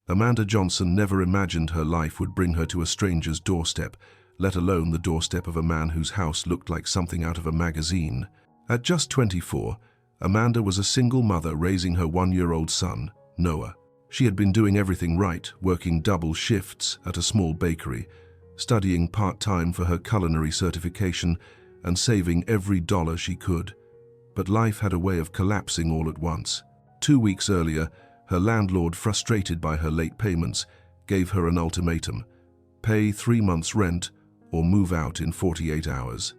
Amanda Johnson never imagined her life would bring her to a stranger's doorstep, let alone the doorstep of a man whose house looked like something out of a magazine. At just 24, Amanda was a single mother raising her 1-year-old son, Noah. She had been doing everything right, working double shifts at a small bakery, studying part-time for her culinary certification, and saving every dollar she could. But life had a way of collapsing all at once. 2 weeks earlier, her landlord, frustrated by her late payments, gave her an ultimatum: pay 3 months' rent or move out in 48 hours.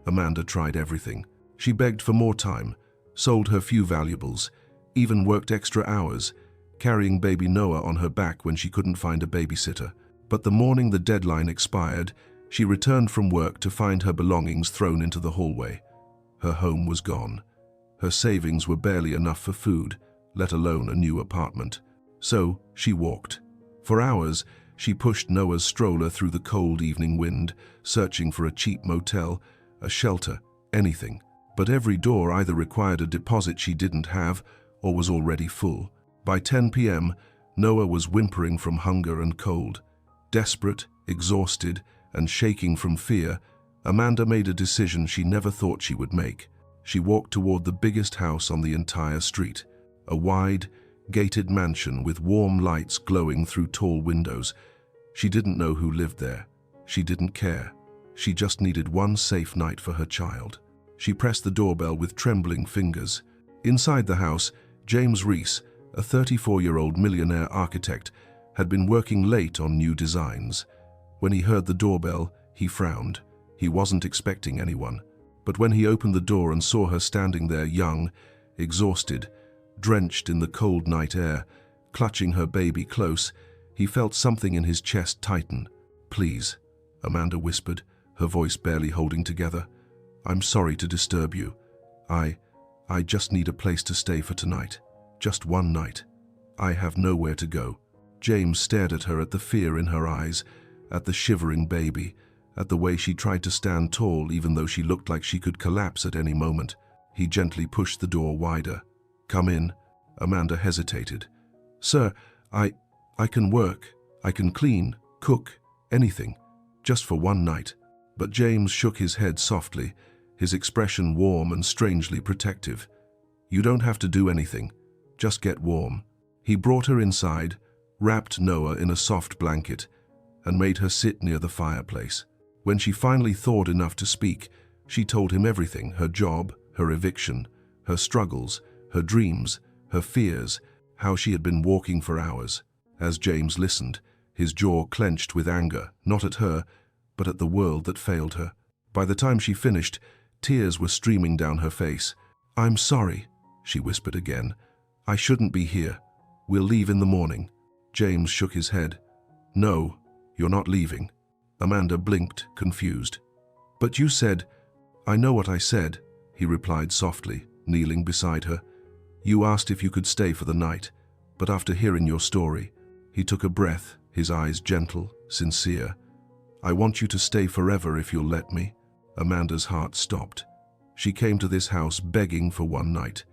Amanda tried everything. She begged for more time, sold her few valuables, even worked extra hours, carrying baby Noah on her back when she couldn't find a babysitter. But the morning the deadline expired, she returned from work to find her belongings thrown into the hallway. Her home was gone. Her savings were barely enough for food, let alone a new apartment. So she walked. For hours, she pushed Noah's stroller through the cold evening wind, searching for a cheap motel, a shelter, anything. But every door either required a deposit she didn't have or was already full. By 10 p.m., Noah was whimpering from hunger and cold. Desperate, exhausted, and shaking from fear, Amanda made a decision she never thought she would make. She walked toward the biggest house on the entire street, a wide, gated mansion with warm lights glowing through tall windows. She didn't know who lived there. She didn't care. She just needed one safe night for her child. She pressed the doorbell with trembling fingers. Inside the house, James Reese, a 34-year-old millionaire architect, had been working late on new designs. When he heard the doorbell, he frowned. He wasn't expecting anyone. But when he opened the door and saw her standing there, young, exhausted, drenched in the cold night air, clutching her baby close, he felt something in his chest tighten. "Please," Amanda whispered, her voice barely holding together. "I'm sorry to disturb you. I just need a place to stay for tonight. Just one night. I have nowhere to go." James stared at her, at the fear in her eyes, at the shivering baby, at the way she tried to stand tall even though she looked like she could collapse at any moment. He gently pushed the door wider. "Come in." Amanda hesitated. "Sir, I can work. I can clean, cook, anything. Just for one night." But James shook his head softly, his expression warm and strangely protective. "You don't have to do anything. Just get warm." He brought her inside, wrapped Noah in a soft blanket, and made her sit near the fireplace. When she finally thawed enough to speak, she told him everything: her job, her eviction, her struggles, her dreams, her fears, how she had been walking for hours. As James listened, his jaw clenched with anger, not at her, but at the world that failed her. By the time she finished, tears were streaming down her face. "I'm sorry," she whispered again. "I shouldn't be here. We'll leave in the morning." James shook his head. "No, you're not leaving." Amanda blinked, confused. "But you said—" "I know what I said," he replied softly, kneeling beside her. "You asked if you could stay for the night, but after hearing your story—" He took a breath, his eyes gentle, sincere. "I want you to stay forever if you'll let me." Amanda's heart stopped. She came to this house begging for one night.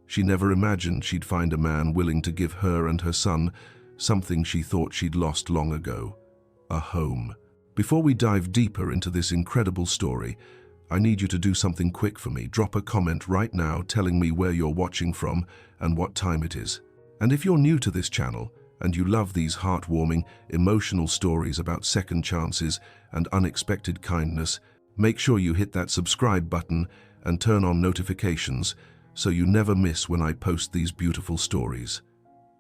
She never imagined she'd find a man willing to give her and her son something she thought she'd lost long ago: a home. Before we dive deeper into this incredible story, I need you to do something quick for me. Drop a comment right now telling me where you're watching from and what time it is. And if you're new to this channel and you love these heartwarming, emotional stories about second chances and unexpected kindness, make sure you hit that subscribe button and turn on notifications so you never miss when I post these beautiful stories.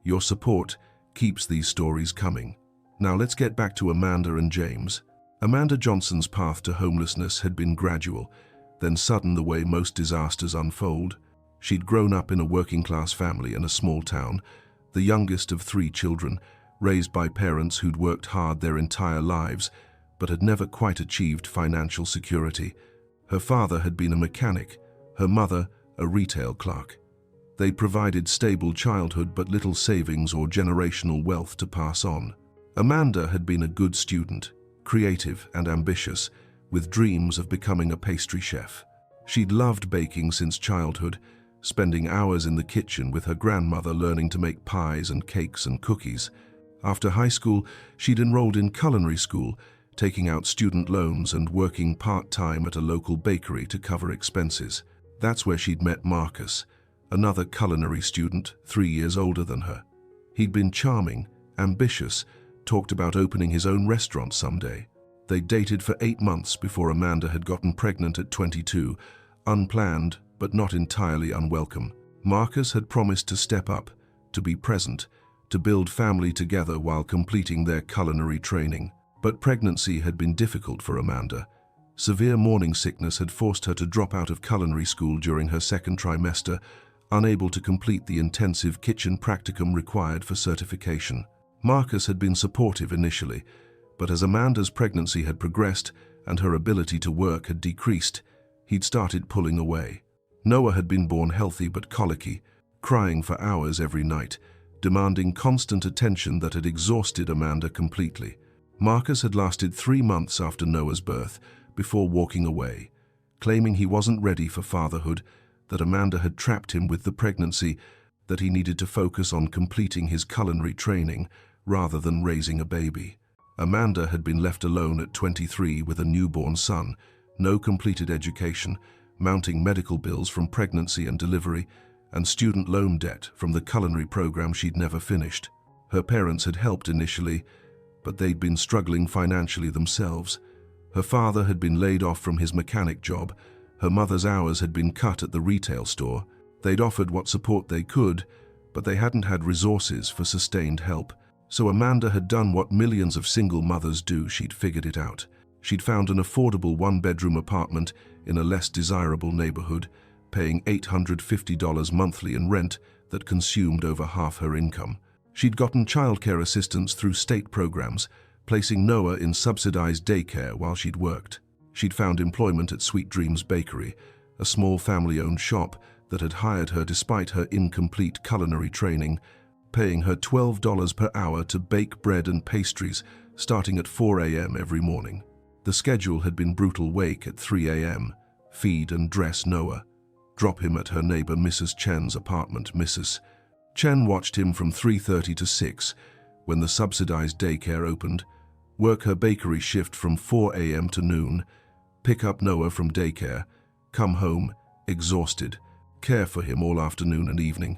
Your support keeps these stories coming. Now let's get back to Amanda and James. Amanda Johnson's path to homelessness had been gradual, then sudden, the way most disasters unfold. She'd grown up in a working-class family in a small town, the youngest of 3 children, raised by parents who'd worked hard their entire lives, but had never quite achieved financial security. Her father had been a mechanic, her mother a retail clerk. They provided stable childhood but little savings or generational wealth to pass on. Amanda had been a good student, creative and ambitious, with dreams of becoming a pastry chef. She'd loved baking since childhood, spending hours in the kitchen with her grandmother learning to make pies and cakes and cookies. After high school, she'd enrolled in culinary school, taking out student loans and working part-time at a local bakery to cover expenses. That's where she'd met Marcus, another culinary student 3 years older than her. He'd been charming, ambitious, talked about opening his own restaurant someday. They dated for 8 months before Amanda had gotten pregnant at 22, unplanned but not entirely unwelcome. Marcus had promised to step up, to be present, to build family together while completing their culinary training. But pregnancy had been difficult for Amanda. Severe morning sickness had forced her to drop out of culinary school during her second trimester, unable to complete the intensive kitchen practicum required for certification. Marcus had been supportive initially, but as Amanda's pregnancy had progressed and her ability to work had decreased, he'd started pulling away. Noah had been born healthy but colicky, crying for hours every night, demanding constant attention that had exhausted Amanda completely. Marcus had lasted 3 months after Noah's birth before walking away, claiming he wasn't ready for fatherhood, that Amanda had trapped him with the pregnancy, that he needed to focus on completing his culinary training rather than raising a baby. Amanda had been left alone at 23 with a newborn son, no completed education, mounting medical bills from pregnancy and delivery, and student loan debt from the culinary program she'd never finished. Her parents had helped initially, but they'd been struggling financially themselves. Her father had been laid off from his mechanic job. Her mother's hours had been cut at the retail store. They'd offered what support they could, but they hadn't had resources for sustained help. So Amanda had done what millions of single mothers do. She'd figured it out. She'd found an affordable one-bedroom apartment in a less desirable neighborhood, paying $850 monthly in rent that consumed over half her income. She'd gotten childcare assistance through state programs, placing Noah in subsidized daycare while she'd worked. She'd found employment at Sweet Dreams Bakery, a small family-owned shop that had hired her despite her incomplete culinary training, paying her $12 per hour to bake bread and pastries, starting at 4 a.m. every morning. The schedule had been brutal: wake at 3 a.m., feed and dress Noah, drop him at her neighbor Mrs. Chen's apartment. Mrs. Chen watched him from 3:30 to 6 when the subsidized daycare opened, work her bakery shift from 4 a.m. to noon, pick up Noah from daycare, come home, exhausted, care for him all afternoon and evening,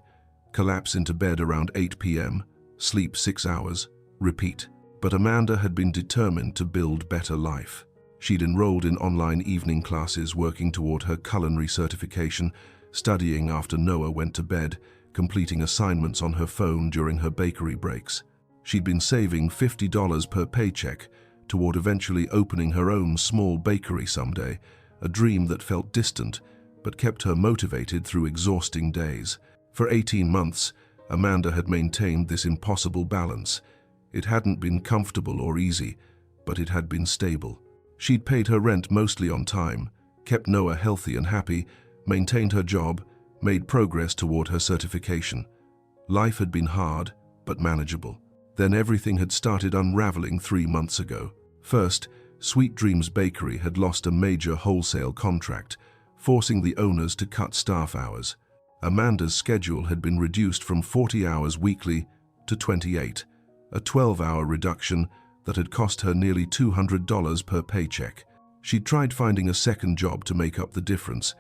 collapse into bed around 8 p.m., sleep 6 hours, repeat. But Amanda had been determined to build better life. She'd enrolled in online evening classes, working toward her culinary certification, studying after Noah went to bed, completing assignments on her phone during her bakery breaks. She'd been saving $50 per paycheck toward eventually opening her own small bakery someday, a dream that felt distant but kept her motivated through exhausting days. For 18 months, Amanda had maintained this impossible balance. It hadn't been comfortable or easy, but it had been stable. She'd paid her rent mostly on time, kept Noah healthy and happy, maintained her job, made progress toward her certification. Life had been hard, but manageable. Then everything had started unraveling 3 months ago. First, Sweet Dreams Bakery had lost a major wholesale contract, forcing the owners to cut staff hours. Amanda's schedule had been reduced from 40 hours weekly to 28, a 12-hour reduction that had cost her nearly $200 per paycheck. She'd tried finding a second job to make up the difference,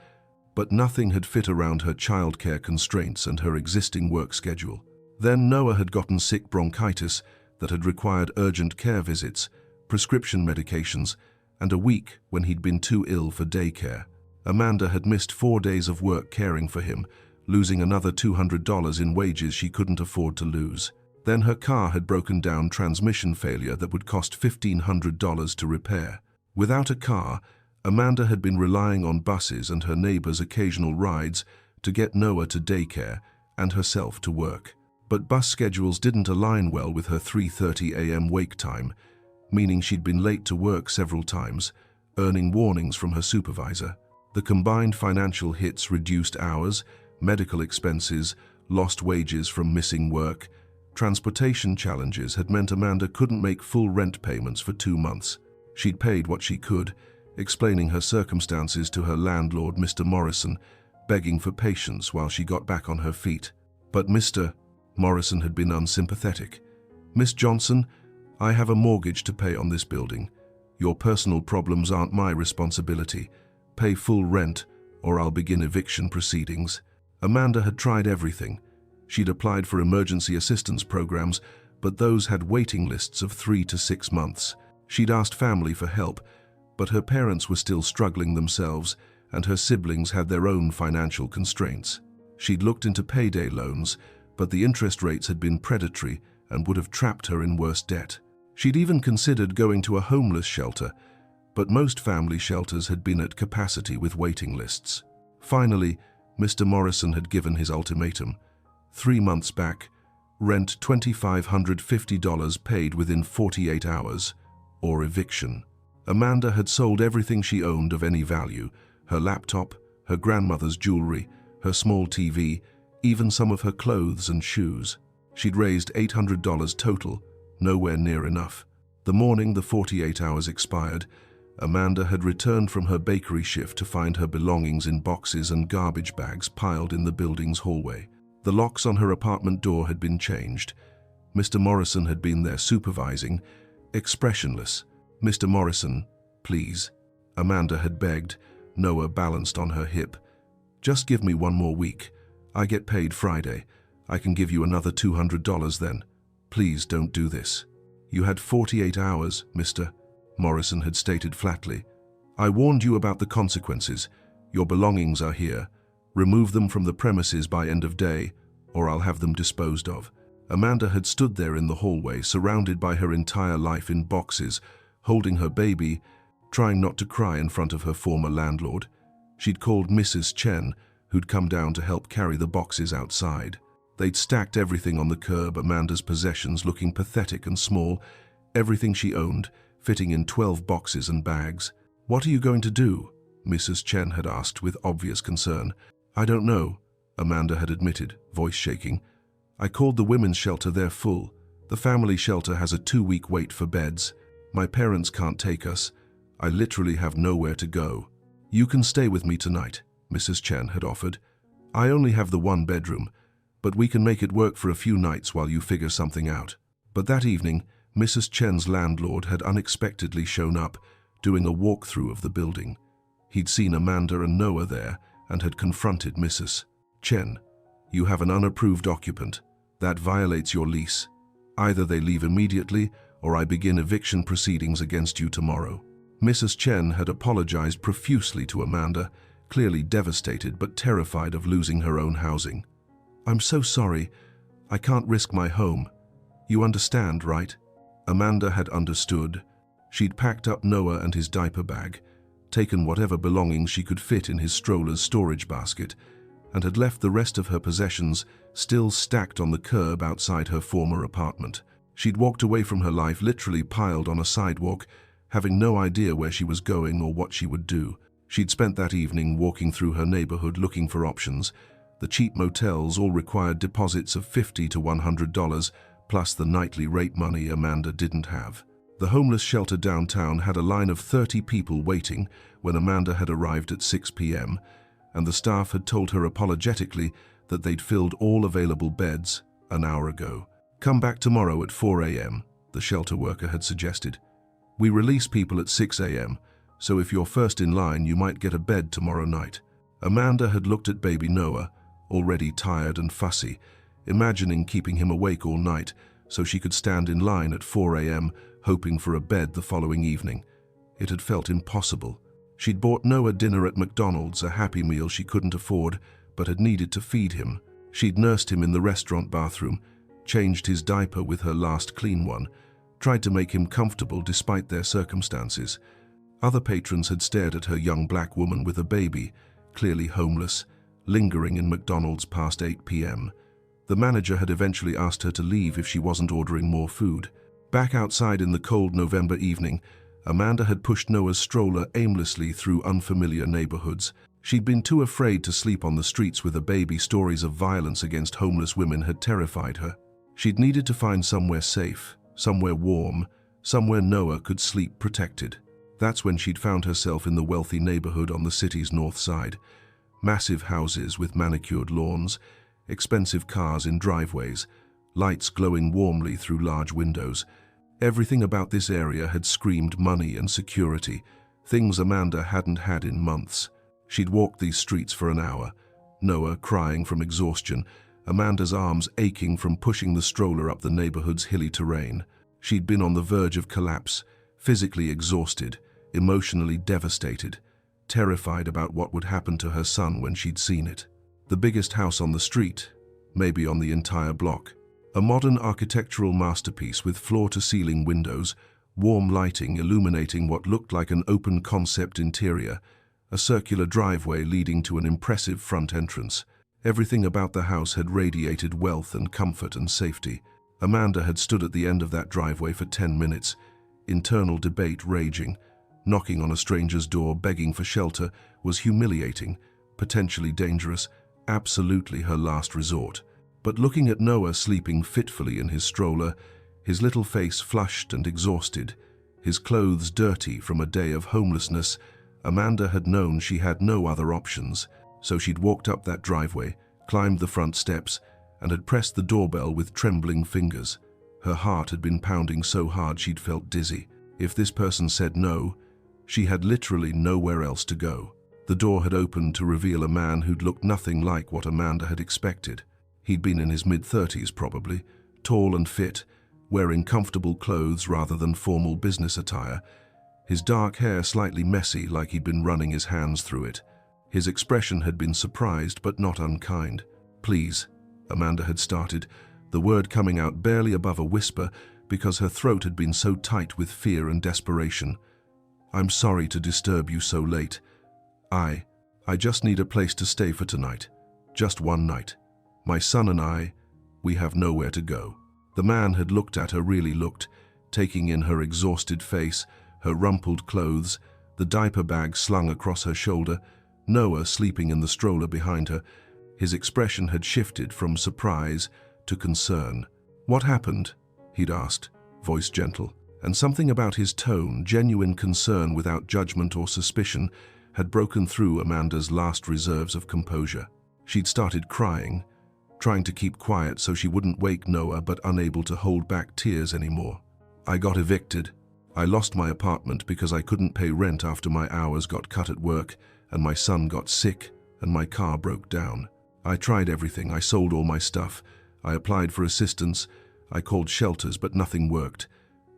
but nothing had fit around her childcare constraints and her existing work schedule. Then Noah had gotten sick bronchitis that had required urgent care visits, prescription medications, and a week when he'd been too ill for daycare. Amanda had missed 4 days of work caring for him, losing another $200 in wages she couldn't afford to lose. Then her car had broken down, transmission failure that would cost $1,500 to repair. Without a car, Amanda had been relying on buses and her neighbor's occasional rides to get Noah to daycare and herself to work. But bus schedules didn't align well with her 3:30 a.m. wake time, meaning she'd been late to work several times, earning warnings from her supervisor. The combined financial hits: reduced hours, medical expenses, lost wages from missing work, transportation challenges had meant Amanda couldn't make full rent payments for 2 months. She'd paid what she could, explaining her circumstances to her landlord, Mr. Morrison, begging for patience while she got back on her feet. But Mr. Morrison had been unsympathetic. "Miss Johnson, I have a mortgage to pay on this building. Your personal problems aren't my responsibility. Pay full rent, or I'll begin eviction proceedings." Amanda had tried everything. She'd applied for emergency assistance programs, but those had waiting lists of 3 to 6 months. She'd asked family for help, but her parents were still struggling themselves, and her siblings had their own financial constraints. She'd looked into payday loans, but the interest rates had been predatory and would have trapped her in worse debt. She'd even considered going to a homeless shelter, but most family shelters had been at capacity with waiting lists. Finally, Mr. Morrison had given his ultimatum. 3 months back, rent $2,550 paid within 48 hours, or eviction. Amanda had sold everything she owned of any value: her laptop, her grandmother's jewelry, her small TV, even some of her clothes and shoes. She'd raised $800 total, nowhere near enough. The morning the 48 hours expired, Amanda had returned from her bakery shift to find her belongings in boxes and garbage bags piled in the building's hallway. The locks on her apartment door had been changed. Mr. Morrison had been there supervising, expressionless. "Mr. Morrison, please," Amanda had begged, Noah balanced on her hip. "Just give me 1 more week. I get paid Friday. I can give you another $200 then. Please don't do this." "You had 48 hours, Mr. Morrison had stated flatly. "I warned you about the consequences. Your belongings are here. Remove them from the premises by end of day, or I'll have them disposed of." Amanda had stood there in the hallway, surrounded by her entire life in boxes, holding her baby, trying not to cry in front of her former landlord. She'd called Mrs. Chen, who'd come down to help carry the boxes outside. They'd stacked everything on the curb, Amanda's possessions looking pathetic and small, everything she owned, fitting in 12 boxes and bags. "What are you going to do?" Mrs. Chen had asked with obvious concern. "I don't know," Amanda had admitted, voice shaking. "I called the women's shelter, they're full. The family shelter has a 2-week wait for beds. My parents can't take us. I literally have nowhere to go." "You can stay with me tonight," Mrs. Chen had offered. "I only have the 1 bedroom, but we can make it work for a few nights while you figure something out." But that evening, Mrs. Chen's landlord had unexpectedly shown up, doing a walkthrough of the building. He'd seen Amanda and Noah there and had confronted Mrs. Chen. "You have an unapproved occupant. That violates your lease. Either they leave immediately or I begin eviction proceedings against you tomorrow." Mrs. Chen had apologized profusely to Amanda, clearly devastated but terrified of losing her own housing. "I'm so sorry. I can't risk my home. You understand, right?" Amanda had understood. She'd packed up Noah and his diaper bag, taken whatever belongings she could fit in his stroller's storage basket, and had left the rest of her possessions still stacked on the curb outside her former apartment. She'd walked away from her life literally piled on a sidewalk, having no idea where she was going or what she would do. She'd spent that evening walking through her neighborhood looking for options. The cheap motels all required deposits of $50 to $100, plus the nightly rate money Amanda didn't have. The homeless shelter downtown had a line of 30 people waiting when Amanda had arrived at 6 p.m., and the staff had told her apologetically that they'd filled all available beds an hour ago. "Come back tomorrow at 4 a.m., the shelter worker had suggested. "We release people at 6 a.m., so if you're first in line, you might get a bed tomorrow night." Amanda had looked at baby Noah, already tired and fussy, imagining keeping him awake all night so she could stand in line at 4 a.m., hoping for a bed the following evening. It had felt impossible. She'd bought Noah dinner at McDonald's, a Happy Meal she couldn't afford, but had needed to feed him. She'd nursed him in the restaurant bathroom, changed his diaper with her last clean one, tried to make him comfortable despite their circumstances. Other patrons had stared at her young black woman with a baby, clearly homeless, lingering in McDonald's past 8 p.m. The manager had eventually asked her to leave if she wasn't ordering more food. Back outside in the cold November evening, Amanda had pushed Noah's stroller aimlessly through unfamiliar neighborhoods. She'd been too afraid to sleep on the streets with a baby. Stories of violence against homeless women had terrified her. She'd needed to find somewhere safe, somewhere warm, somewhere Noah could sleep protected. That's when she'd found herself in the wealthy neighborhood on the city's north side. Massive houses with manicured lawns, expensive cars in driveways, lights glowing warmly through large windows. Everything about this area had screamed money and security, things Amanda hadn't had in months. She'd walked these streets for an hour, Noah crying from exhaustion, Amanda's arms aching from pushing the stroller up the neighborhood's hilly terrain. She'd been on the verge of collapse, physically exhausted, emotionally devastated, terrified about what would happen to her son when she'd seen it. The biggest house on the street, maybe on the entire block. A modern architectural masterpiece with floor-to-ceiling windows, warm lighting illuminating what looked like an open-concept interior, a circular driveway leading to an impressive front entrance. Everything about the house had radiated wealth and comfort and safety. Amanda had stood at the end of that driveway for 10 minutes, internal debate raging. Knocking on a stranger's door, begging for shelter, was humiliating, potentially dangerous, absolutely her last resort. But looking at Noah sleeping fitfully in his stroller, his little face flushed and exhausted, his clothes dirty from a day of homelessness, Amanda had known she had no other options. So she'd walked up that driveway, climbed the front steps, and had pressed the doorbell with trembling fingers. Her heart had been pounding so hard she'd felt dizzy. If this person said no, she had literally nowhere else to go. The door had opened to reveal a man who'd looked nothing like what Amanda had expected. He'd been in his mid-30s probably, tall and fit, wearing comfortable clothes rather than formal business attire, his dark hair slightly messy like he'd been running his hands through it. His expression had been surprised but not unkind. "Please," Amanda had started, the word coming out barely above a whisper because her throat had been so tight with fear and desperation. "I'm sorry to disturb you so late. I just need a place to stay for tonight. Just one night. My son and we have nowhere to go." The man had looked at her, really looked, taking in her exhausted face, her rumpled clothes, the diaper bag slung across her shoulder, Noah sleeping in the stroller behind her. His expression had shifted from surprise to concern. "What happened?" he'd asked, voice gentle. And something about his tone, genuine concern without judgment or suspicion, had broken through Amanda's last reserves of composure. She'd started crying, trying to keep quiet so she wouldn't wake Noah, but unable to hold back tears anymore. "I got evicted. I lost my apartment because I couldn't pay rent after my hours got cut at work, and my son got sick, and my car broke down. I tried everything. I sold all my stuff. I applied for assistance. I called shelters, but nothing worked.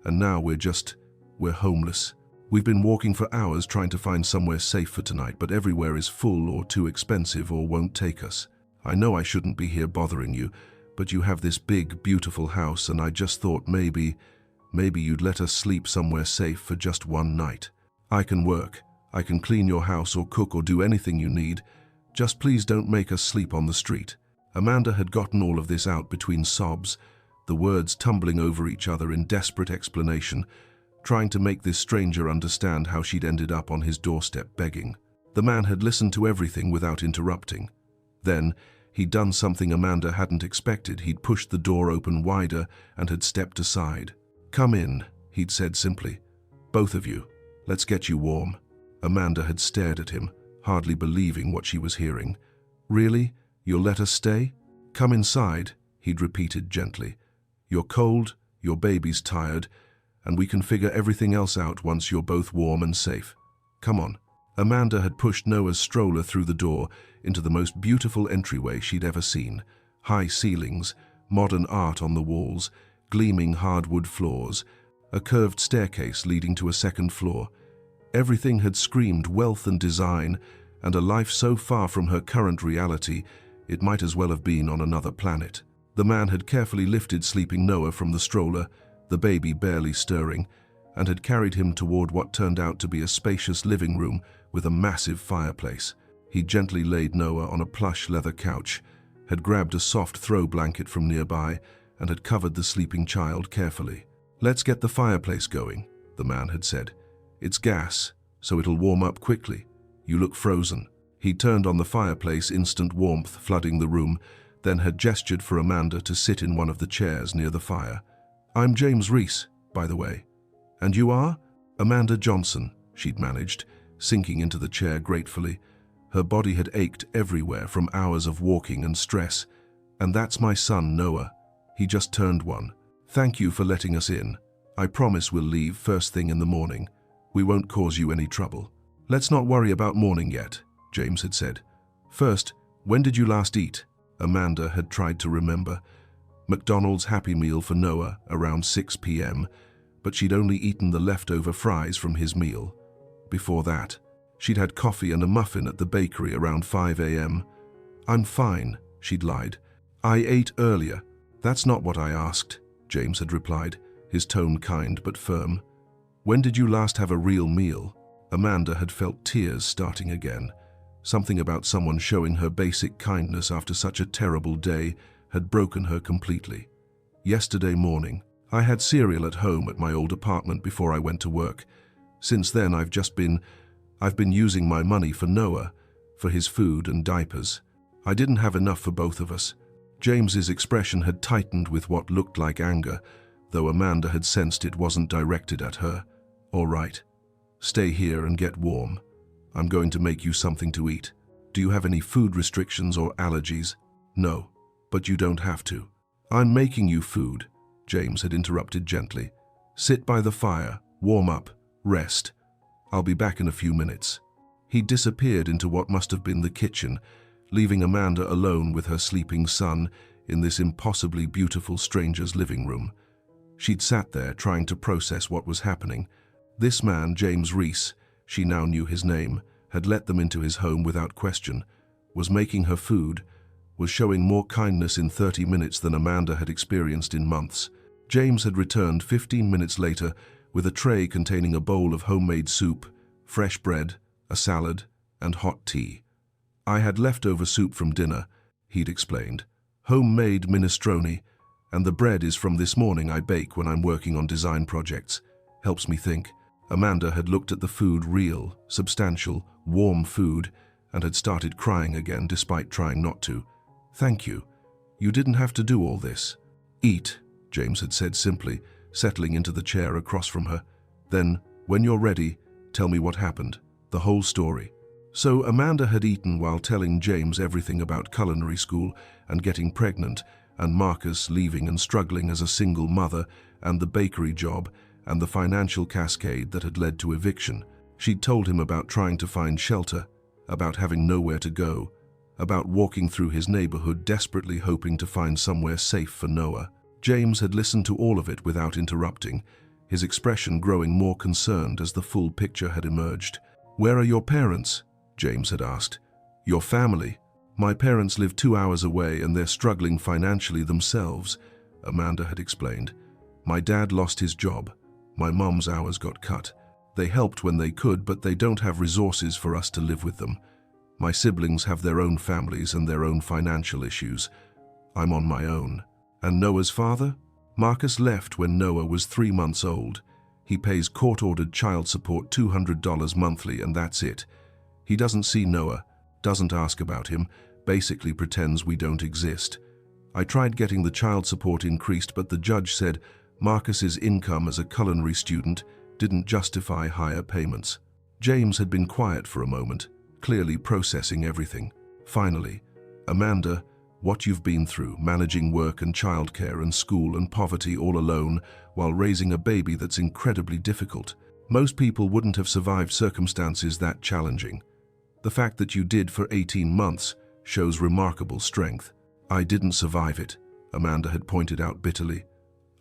And now we're homeless. We've been walking for hours trying to find somewhere safe for tonight, but everywhere is full or too expensive or won't take us. I know I shouldn't be here bothering you, but you have this big, beautiful house, and I just thought maybe you'd let us sleep somewhere safe for just one night. I can work. I can clean your house or cook or do anything you need. Just please don't make us sleep on the street." Amanda had gotten all of this out between sobs, the words tumbling over each other in desperate explanation, trying to make this stranger understand how she'd ended up on his doorstep begging. The man had listened to everything without interrupting. Then, he'd done something Amanda hadn't expected. He'd pushed the door open wider and had stepped aside. "Come in," he'd said simply. "Both of you. Let's get you warm." Amanda had stared at him, hardly believing what she was hearing. "Really? You'll let us stay?" "Come inside," he'd repeated gently. "You're cold, your baby's tired, and we can figure everything else out once you're both warm and safe. Come on." Amanda had pushed Noah's stroller through the door into the most beautiful entryway she'd ever seen. High ceilings, modern art on the walls, gleaming hardwood floors, a curved staircase leading to a second floor. Everything had screamed wealth and design, and a life so far from her current reality, it might as well have been on another planet. The man had carefully lifted sleeping Noah from the stroller, the baby barely stirring, and had carried him toward what turned out to be a spacious living room with a massive fireplace. He gently laid Noah on a plush leather couch, had grabbed a soft throw blanket from nearby, and had covered the sleeping child carefully. "Let's get the fireplace going," the man had said. "It's gas, so it'll warm up quickly. You look frozen." He turned on the fireplace, instant warmth flooding the room, then had gestured for Amanda to sit in one of the chairs near the fire. "I'm James Reese, by the way." "And you are?" "Amanda Johnson," she'd managed, sinking into the chair gratefully. Her body had ached everywhere from hours of walking and stress. "And that's my son, Noah." He just turned one. Thank you for letting us in. I promise we'll leave first thing in the morning. We won't cause you any trouble. Let's not worry about morning yet, James had said. First, when did you last eat? Amanda had tried to remember. McDonald's Happy Meal for Noah around 6 p.m., but she'd only eaten the leftover fries from his meal. Before that, she'd had coffee and a muffin at the bakery around 5 a.m. I'm fine, she'd lied. I ate earlier. That's not what I asked, James had replied, his tone kind but firm. When did you last have a real meal? Amanda had felt tears starting again. Something about someone showing her basic kindness after such a terrible day had broken her completely. Yesterday morning, I had cereal at home at my old apartment before I went to work. Since then, I've been using my money for Noah, for his food and diapers. I didn't have enough for both of us. James's expression had tightened with what looked like anger, though Amanda had sensed it wasn't directed at her. All right. Stay here and get warm. I'm going to make you something to eat. Do you have any food restrictions or allergies? No, but you don't have to. I'm making you food, James had interrupted gently. Sit by the fire, warm up, rest. I'll be back in a few minutes. He disappeared into what must have been the kitchen, leaving Amanda alone with her sleeping son in this impossibly beautiful stranger's living room. She'd sat there trying to process what was happening. This man, James Reese, she now knew his name, had let them into his home without question, was making her food, was showing more kindness in 30 minutes than Amanda had experienced in months. James had returned 15 minutes later with a tray containing a bowl of homemade soup, fresh bread, a salad, and hot tea. I had leftover soup from dinner, he'd explained. Homemade minestrone, and the bread is from this morning I bake when I'm working on design projects. Helps me think. Amanda had looked at the food, real, substantial, warm food, and had started crying again despite trying not to. Thank you. You didn't have to do all this. Eat, James had said simply, settling into the chair across from her. Then, when you're ready, tell me what happened, the whole story. So Amanda had eaten while telling James everything about culinary school and getting pregnant, and Marcus leaving and struggling as a single mother, and the bakery job, and the financial cascade that had led to eviction. She'd told him about trying to find shelter, about having nowhere to go, about walking through his neighborhood desperately hoping to find somewhere safe for Noah. James had listened to all of it without interrupting, his expression growing more concerned as the full picture had emerged. Where are your parents? James had asked. Your family? My parents live 2 hours away and they're struggling financially themselves, Amanda had explained. My dad lost his job. My mom's hours got cut. They helped when they could, but they don't have resources for us to live with them. My siblings have their own families and their own financial issues. I'm on my own. And Noah's father? Marcus left when Noah was 3 months old. He pays court-ordered child support $200 monthly and that's it. He doesn't see Noah, doesn't ask about him, basically pretends we don't exist. I tried getting the child support increased, but the judge said Marcus's income as a culinary student didn't justify higher payments. James had been quiet for a moment, clearly processing everything. Finally, Amanda, what you've been through, managing work and childcare and school and poverty all alone while raising a baby that's incredibly difficult. Most people wouldn't have survived circumstances that challenging. The fact that you did for 18 months shows remarkable strength. I didn't survive it, Amanda had pointed out bitterly.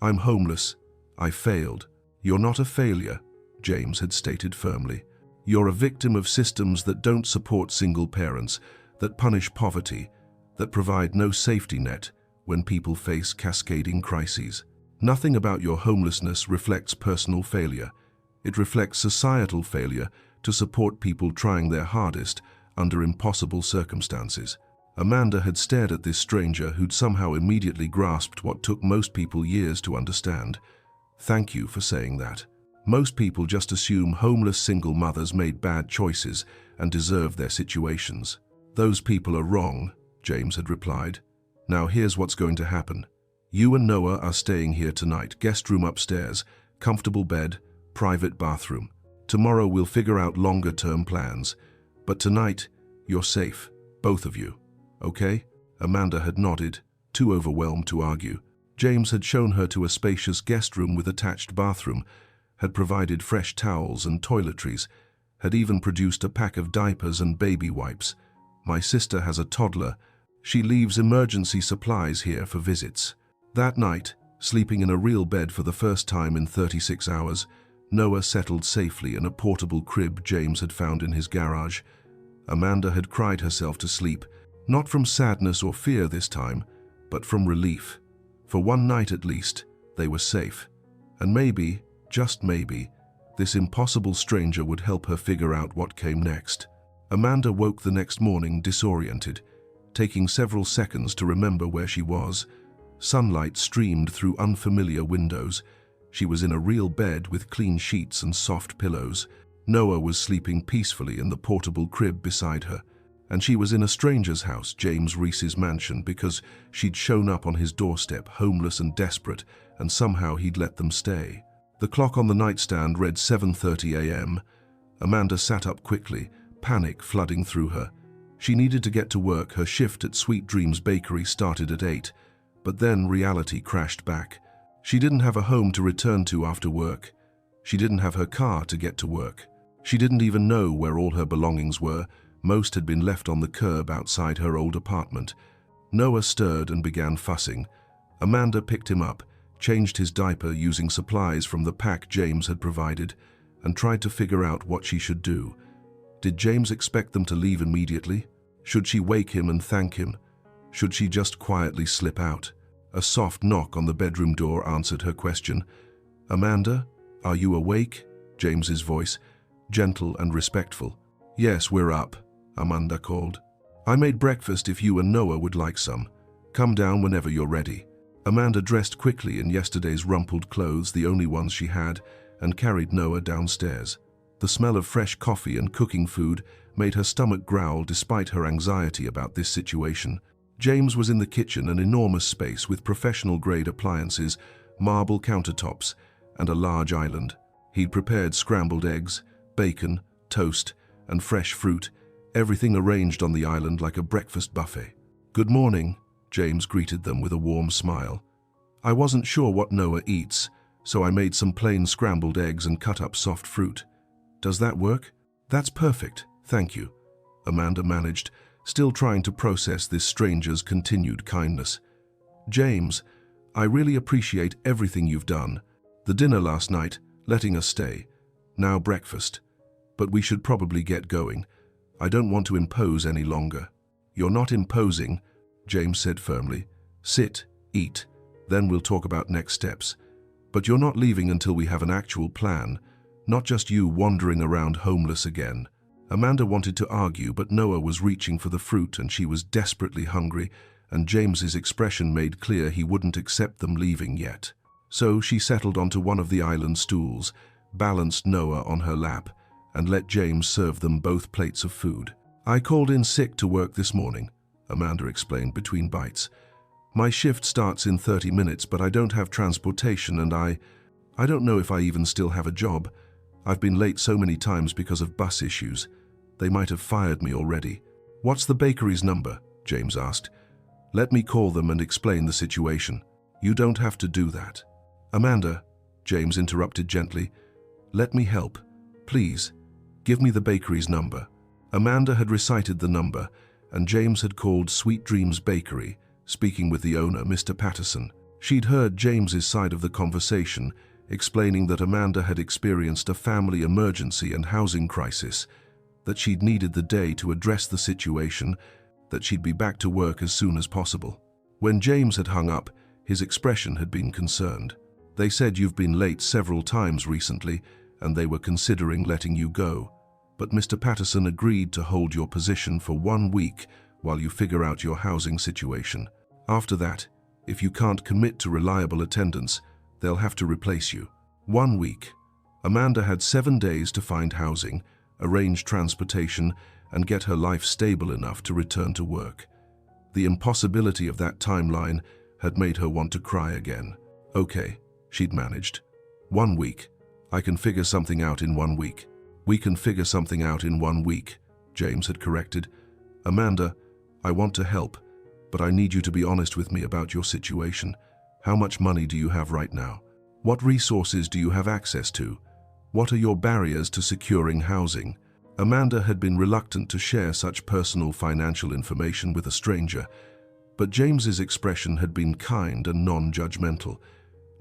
I'm homeless. I failed. You're not a failure, James had stated firmly. You're a victim of systems that don't support single parents, that punish poverty, that provide no safety net when people face cascading crises. Nothing about your homelessness reflects personal failure. It reflects societal failure to support people trying their hardest under impossible circumstances. Amanda had stared at this stranger who'd somehow immediately grasped what took most people years to understand. Thank you for saying that. Most people just assume homeless single mothers made bad choices and deserve their situations. Those people are wrong, James had replied. Now here's what's going to happen. You and Noah are staying here tonight, guest room upstairs, comfortable bed, private bathroom. Tomorrow we'll figure out longer-term plans. But tonight, you're safe, both of you. Okay? Amanda had nodded, too overwhelmed to argue. James had shown her to a spacious guest room with attached bathroom, had provided fresh towels and toiletries, had even produced a pack of diapers and baby wipes. My sister has a toddler. She leaves emergency supplies here for visits. That night, sleeping in a real bed for the first time in 36 hours, Noah settled safely in a portable crib James had found in his garage. Amanda had cried herself to sleep, not from sadness or fear this time, but from relief. For one night at least, they were safe. And maybe, just maybe, this impossible stranger would help her figure out what came next. Amanda woke the next morning disoriented, taking several seconds to remember where she was. Sunlight streamed through unfamiliar windows. She was in a real bed with clean sheets and soft pillows. Noah was sleeping peacefully in the portable crib beside her. And she was in a stranger's house, James Reese's mansion, because she'd shown up on his doorstep, homeless and desperate, and somehow he'd let them stay. The clock on the nightstand read 7:30 a.m. Amanda sat up quickly, panic flooding through her. She needed to get to work. Her shift at Sweet Dreams Bakery started at 8, but then reality crashed back. She didn't have a home to return to after work. She didn't have her car to get to work. She didn't even know where all her belongings were. Most had been left on the curb outside her old apartment. Noah stirred and began fussing. Amanda picked him up, changed his diaper using supplies from the pack James had provided, and tried to figure out what she should do. Did James expect them to leave immediately? Should she wake him and thank him? Should she just quietly slip out? A soft knock on the bedroom door answered her question. "Amanda, are you awake?" James's voice, gentle and respectful. "Yes, we're up," Amanda called. "I made breakfast if you and Noah would like some. Come down whenever you're ready." Amanda dressed quickly in yesterday's rumpled clothes, the only ones she had, and carried Noah downstairs. The smell of fresh coffee and cooking food made her stomach growl despite her anxiety about this situation. James was in the kitchen, an enormous space with professional-grade appliances, marble countertops, and a large island. He'd prepared scrambled eggs, bacon, toast, and fresh fruit, everything arranged on the island like a breakfast buffet. "Good morning," James greeted them with a warm smile. "I wasn't sure what Noah eats, so I made some plain scrambled eggs and cut up soft fruit. Does that work?" "That's perfect, thank you," Amanda managed, still trying to process this stranger's continued kindness. "James, I really appreciate everything you've done. The dinner last night, letting us stay. Now breakfast. But we should probably get going. I don't want to impose any longer." "You're not imposing," James said firmly. "Sit, eat, then we'll talk about next steps. But you're not leaving until we have an actual plan, not just you wandering around homeless again." Amanda wanted to argue, but Noah was reaching for the fruit and she was desperately hungry, and James's expression made clear he wouldn't accept them leaving yet. So she settled onto one of the island stools, balanced Noah on her lap, and let James serve them both plates of food. "I called in sick to work this morning," Amanda explained between bites. "My shift starts in 30 minutes, but I don't have transportation and I don't know if I even still have a job. I've been late so many times because of bus issues. They might have fired me already." "What's the bakery's number?" James asked. "Let me call them and explain the situation." "You don't have to do that." "Amanda," James interrupted gently, "let me help. Please, give me the bakery's number." Amanda had recited the number, and James had called Sweet Dreams Bakery, speaking with the owner, Mr. Patterson. She'd heard James's side of the conversation, explaining that Amanda had experienced a family emergency and housing crisis, that she'd needed the day to address the situation, that she'd be back to work as soon as possible. When James had hung up, his expression had been concerned. "They said you've been late several times recently, and they were considering letting you go. But Mr. Patterson agreed to hold your position for 1 week while you figure out your housing situation. After that, if you can't commit to reliable attendance, they'll have to replace you." 1 week. Amanda had 7 days to find housing, arrange transportation, and get her life stable enough to return to work. The impossibility of that timeline had made her want to cry again. "Okay," she'd managed. 1 week. "I can figure something out in 1 week." "We can figure something out in 1 week," James had corrected. "Amanda, I want to help, but I need you to be honest with me about your situation. How much money do you have right now? What resources do you have access to? What are your barriers to securing housing? Amanda had been reluctant to share such personal financial information with a stranger, but James's expression had been kind and non-judgmental,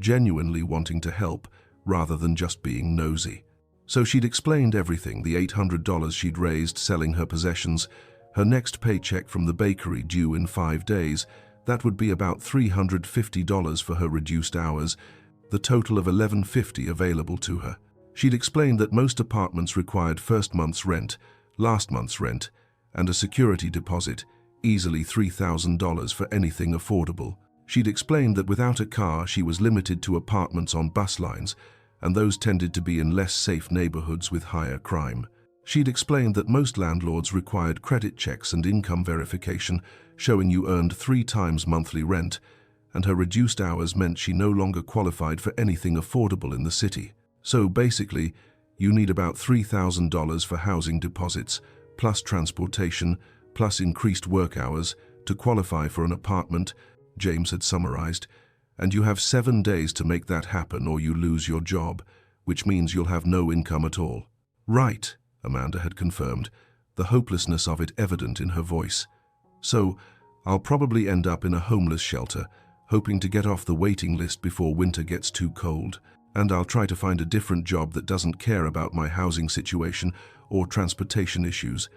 genuinely wanting to help rather than just being nosy. So she'd explained everything: the $800 she'd raised selling her possessions, her next paycheck from the bakery due in 5 days. That would be about $350 for her reduced hours, the total of $1,150 available to her. She'd explained that most apartments required first month's rent, last month's rent, and a security deposit, easily $3,000 for anything affordable. She'd explained that without a car she was limited to apartments on bus lines, and those tended to be in less safe neighborhoods with higher crime. She'd explained that most landlords required credit checks and income verification showing you earned 3 times monthly rent, and her reduced hours meant she no longer qualified for anything affordable in the city. So basically, you need about $3,000 for housing deposits, plus transportation, plus increased work hours to qualify for an apartment, James had summarized, and you have 7 days to make that happen or you lose your job, which means you'll have no income at all. Right, Amanda had confirmed, the hopelessness of it evident in her voice. So, I'll probably end up in a homeless shelter, hoping to get off the waiting list before winter gets too cold, and I'll try to find a different job that doesn't care about my housing situation or transportation issues,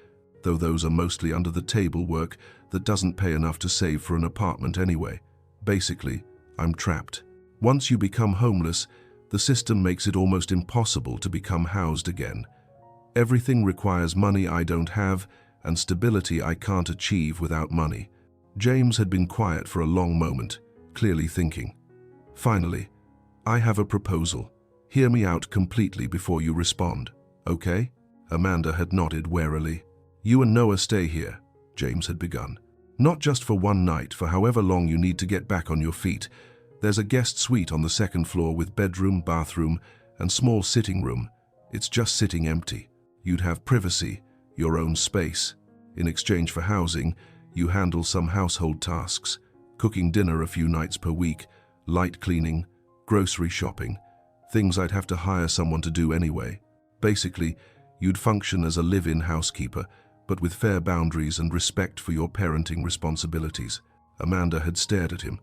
though those are mostly under-the-table work that doesn't pay enough to save for an apartment anyway. Basically, I'm trapped. Once you become homeless, the system makes it almost impossible to become housed again. Everything requires money I don't have and stability I can't achieve without money. James had been quiet for a long moment, clearly thinking. Finally, I have a proposal. Hear me out completely before you respond, okay? Amanda had nodded warily. You and Noah stay here, James had begun. Not just for one night, for however long you need to get back on your feet. There's a guest suite on the 2nd floor with bedroom, bathroom, and small sitting room. It's just sitting empty. You'd have privacy, your own space. In exchange for housing, you handle some household tasks, cooking dinner a few nights per week, light cleaning, grocery shopping, things I'd have to hire someone to do anyway. Basically, you'd function as a live-in housekeeper, but with fair boundaries and respect for your parenting responsibilities. Amanda had stared at him.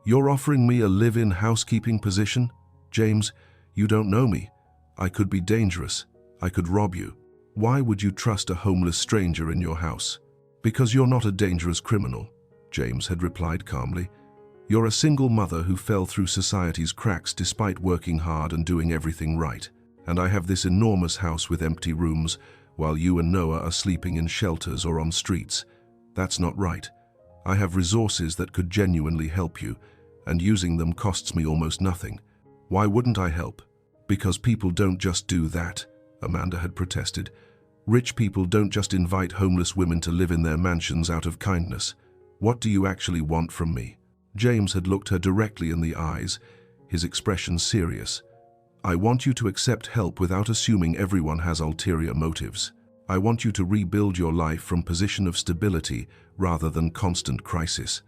You're offering me a live-in housekeeping position? James, you don't know me. I could be dangerous. I could rob you. Why would you trust a homeless stranger in your house? Because you're not a dangerous criminal, James had replied calmly. You're a single mother who fell through society's cracks despite working hard and doing everything right. And I have this enormous house with empty rooms, while you and Noah are sleeping in shelters or on streets. That's not right. I have resources that could genuinely help you, and using them costs me almost nothing. Why wouldn't I help? Because people don't just do that, Amanda had protested. Rich people don't just invite homeless women to live in their mansions out of kindness. What do you actually want from me? James had looked her directly in the eyes, his expression serious. I want you to accept help without assuming everyone has ulterior motives. I want you to rebuild your life from a position of stability rather than constant crisis.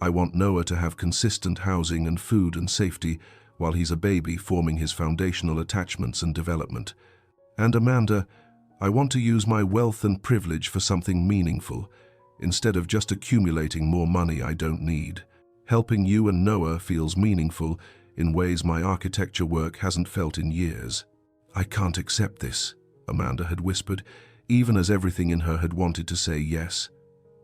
I want Noah to have consistent housing and food and safety while he's a baby forming his foundational attachments and development. And Amanda, I want to use my wealth and privilege for something meaningful, instead of just accumulating more money I don't need. Helping you and Noah feels meaningful in ways my architecture work hasn't felt in years. I can't accept this, Amanda had whispered, even as everything in her had wanted to say yes.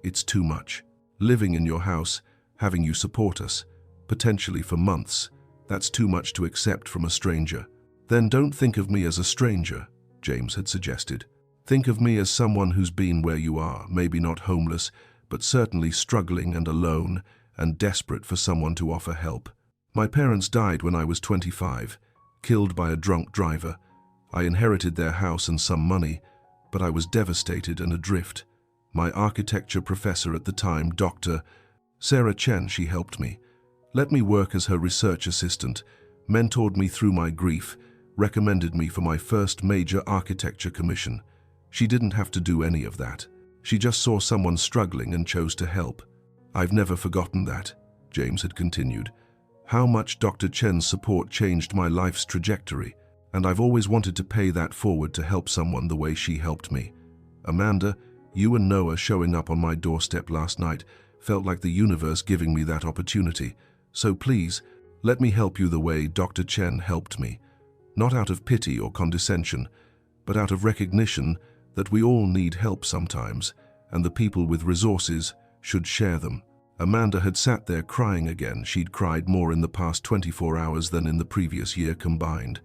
It's too much. Living in your house, having you support us, potentially for months, that's too much to accept from a stranger. Then don't think of me as a stranger, James had suggested. Think of me as someone who's been where you are, maybe not homeless, but certainly struggling and alone and desperate for someone to offer help. My parents died when I was 25, killed by a drunk driver. I inherited their house and some money, but I was devastated and adrift. My architecture professor at the time, Dr. Sarah Chen, she helped me. Let me work as her research assistant, mentored me through my grief, recommended me for my first major architecture commission. She didn't have to do any of that. She just saw someone struggling and chose to help. I've never forgotten that, James had continued. How much Dr. Chen's support changed my life's trajectory, and I've always wanted to pay that forward to help someone the way she helped me. Amanda, you and Noah showing up on my doorstep last night felt like the universe giving me that opportunity. So please, let me help you the way Dr. Chen helped me. Not out of pity or condescension, but out of recognition that we all need help sometimes, and the people with resources should share them. Amanda had sat there crying again. She'd cried more in the past 24 hours than in the previous year combined.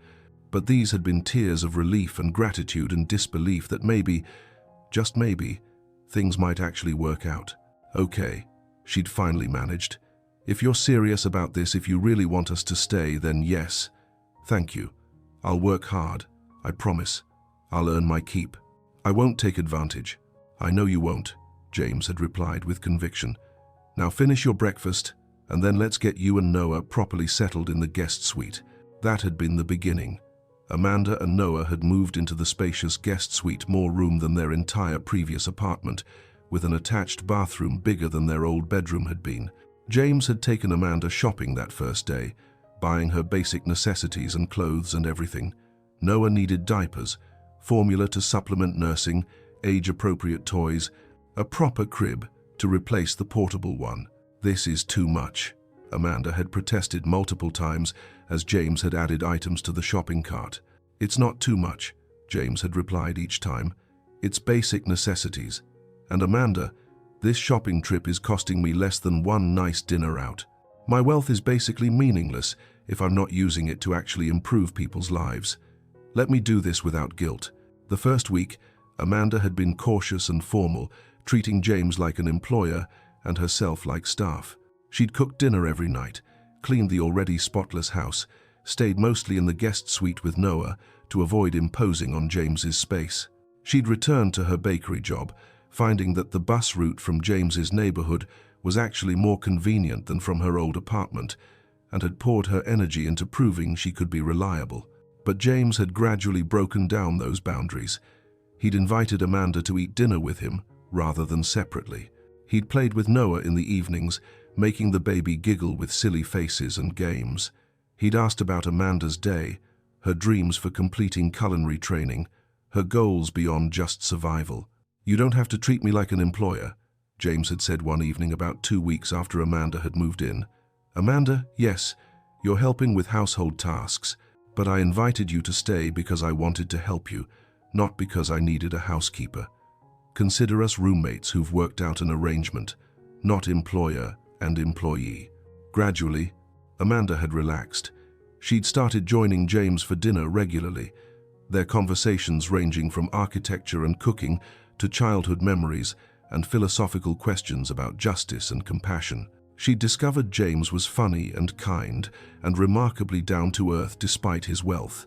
But these had been tears of relief and gratitude and disbelief that maybe, just maybe, things might actually work out. Okay, she'd finally managed. If you're serious about this, if you really want us to stay, then yes. Thank you. I'll work hard. I promise. I'll earn my keep. I won't take advantage. I know you won't, James had replied with conviction. Now finish your breakfast, and then let's get you and Noah properly settled in the guest suite. That had been the beginning. Amanda and Noah had moved into the spacious guest suite, more room than their entire previous apartment, with an attached bathroom bigger than their old bedroom had been. James had taken Amanda shopping that first day, buying her basic necessities and clothes and everything. Noah needed diapers, formula to supplement nursing, age-appropriate toys, a proper crib to replace the portable one. This is too much, Amanda had protested multiple times as James had added items to the shopping cart. It's not too much, James had replied each time. It's basic necessities. And Amanda, this shopping trip is costing me less than one nice dinner out. My wealth is basically meaningless if I'm not using it to actually improve people's lives. Let me do this without guilt. The first week, Amanda had been cautious and formal, treating James like an employer and herself like staff. She'd cooked dinner every night, cleaned the already spotless house, stayed mostly in the guest suite with Noah to avoid imposing on James's space. She'd returned to her bakery job, finding that the bus route from James's neighborhood was actually more convenient than from her old apartment, and had poured her energy into proving she could be reliable. But James had gradually broken down those boundaries. He'd invited Amanda to eat dinner with him, rather than separately. He'd played with Noah in the evenings, making the baby giggle with silly faces and games. He'd asked about Amanda's day, her dreams for completing culinary training, her goals beyond just survival. You don't have to treat me like an employer, James had said one evening about 2 weeks after Amanda had moved in. Amanda, yes, you're helping with household tasks, but I invited you to stay because I wanted to help you, not because I needed a housekeeper. Consider us roommates who've worked out an arrangement, not employer and employee. Gradually, Amanda had relaxed. She'd started joining James for dinner regularly, their conversations ranging from architecture and cooking to childhood memories and philosophical questions about justice and compassion. She'd discovered James was funny and kind and remarkably down-to-earth despite his wealth.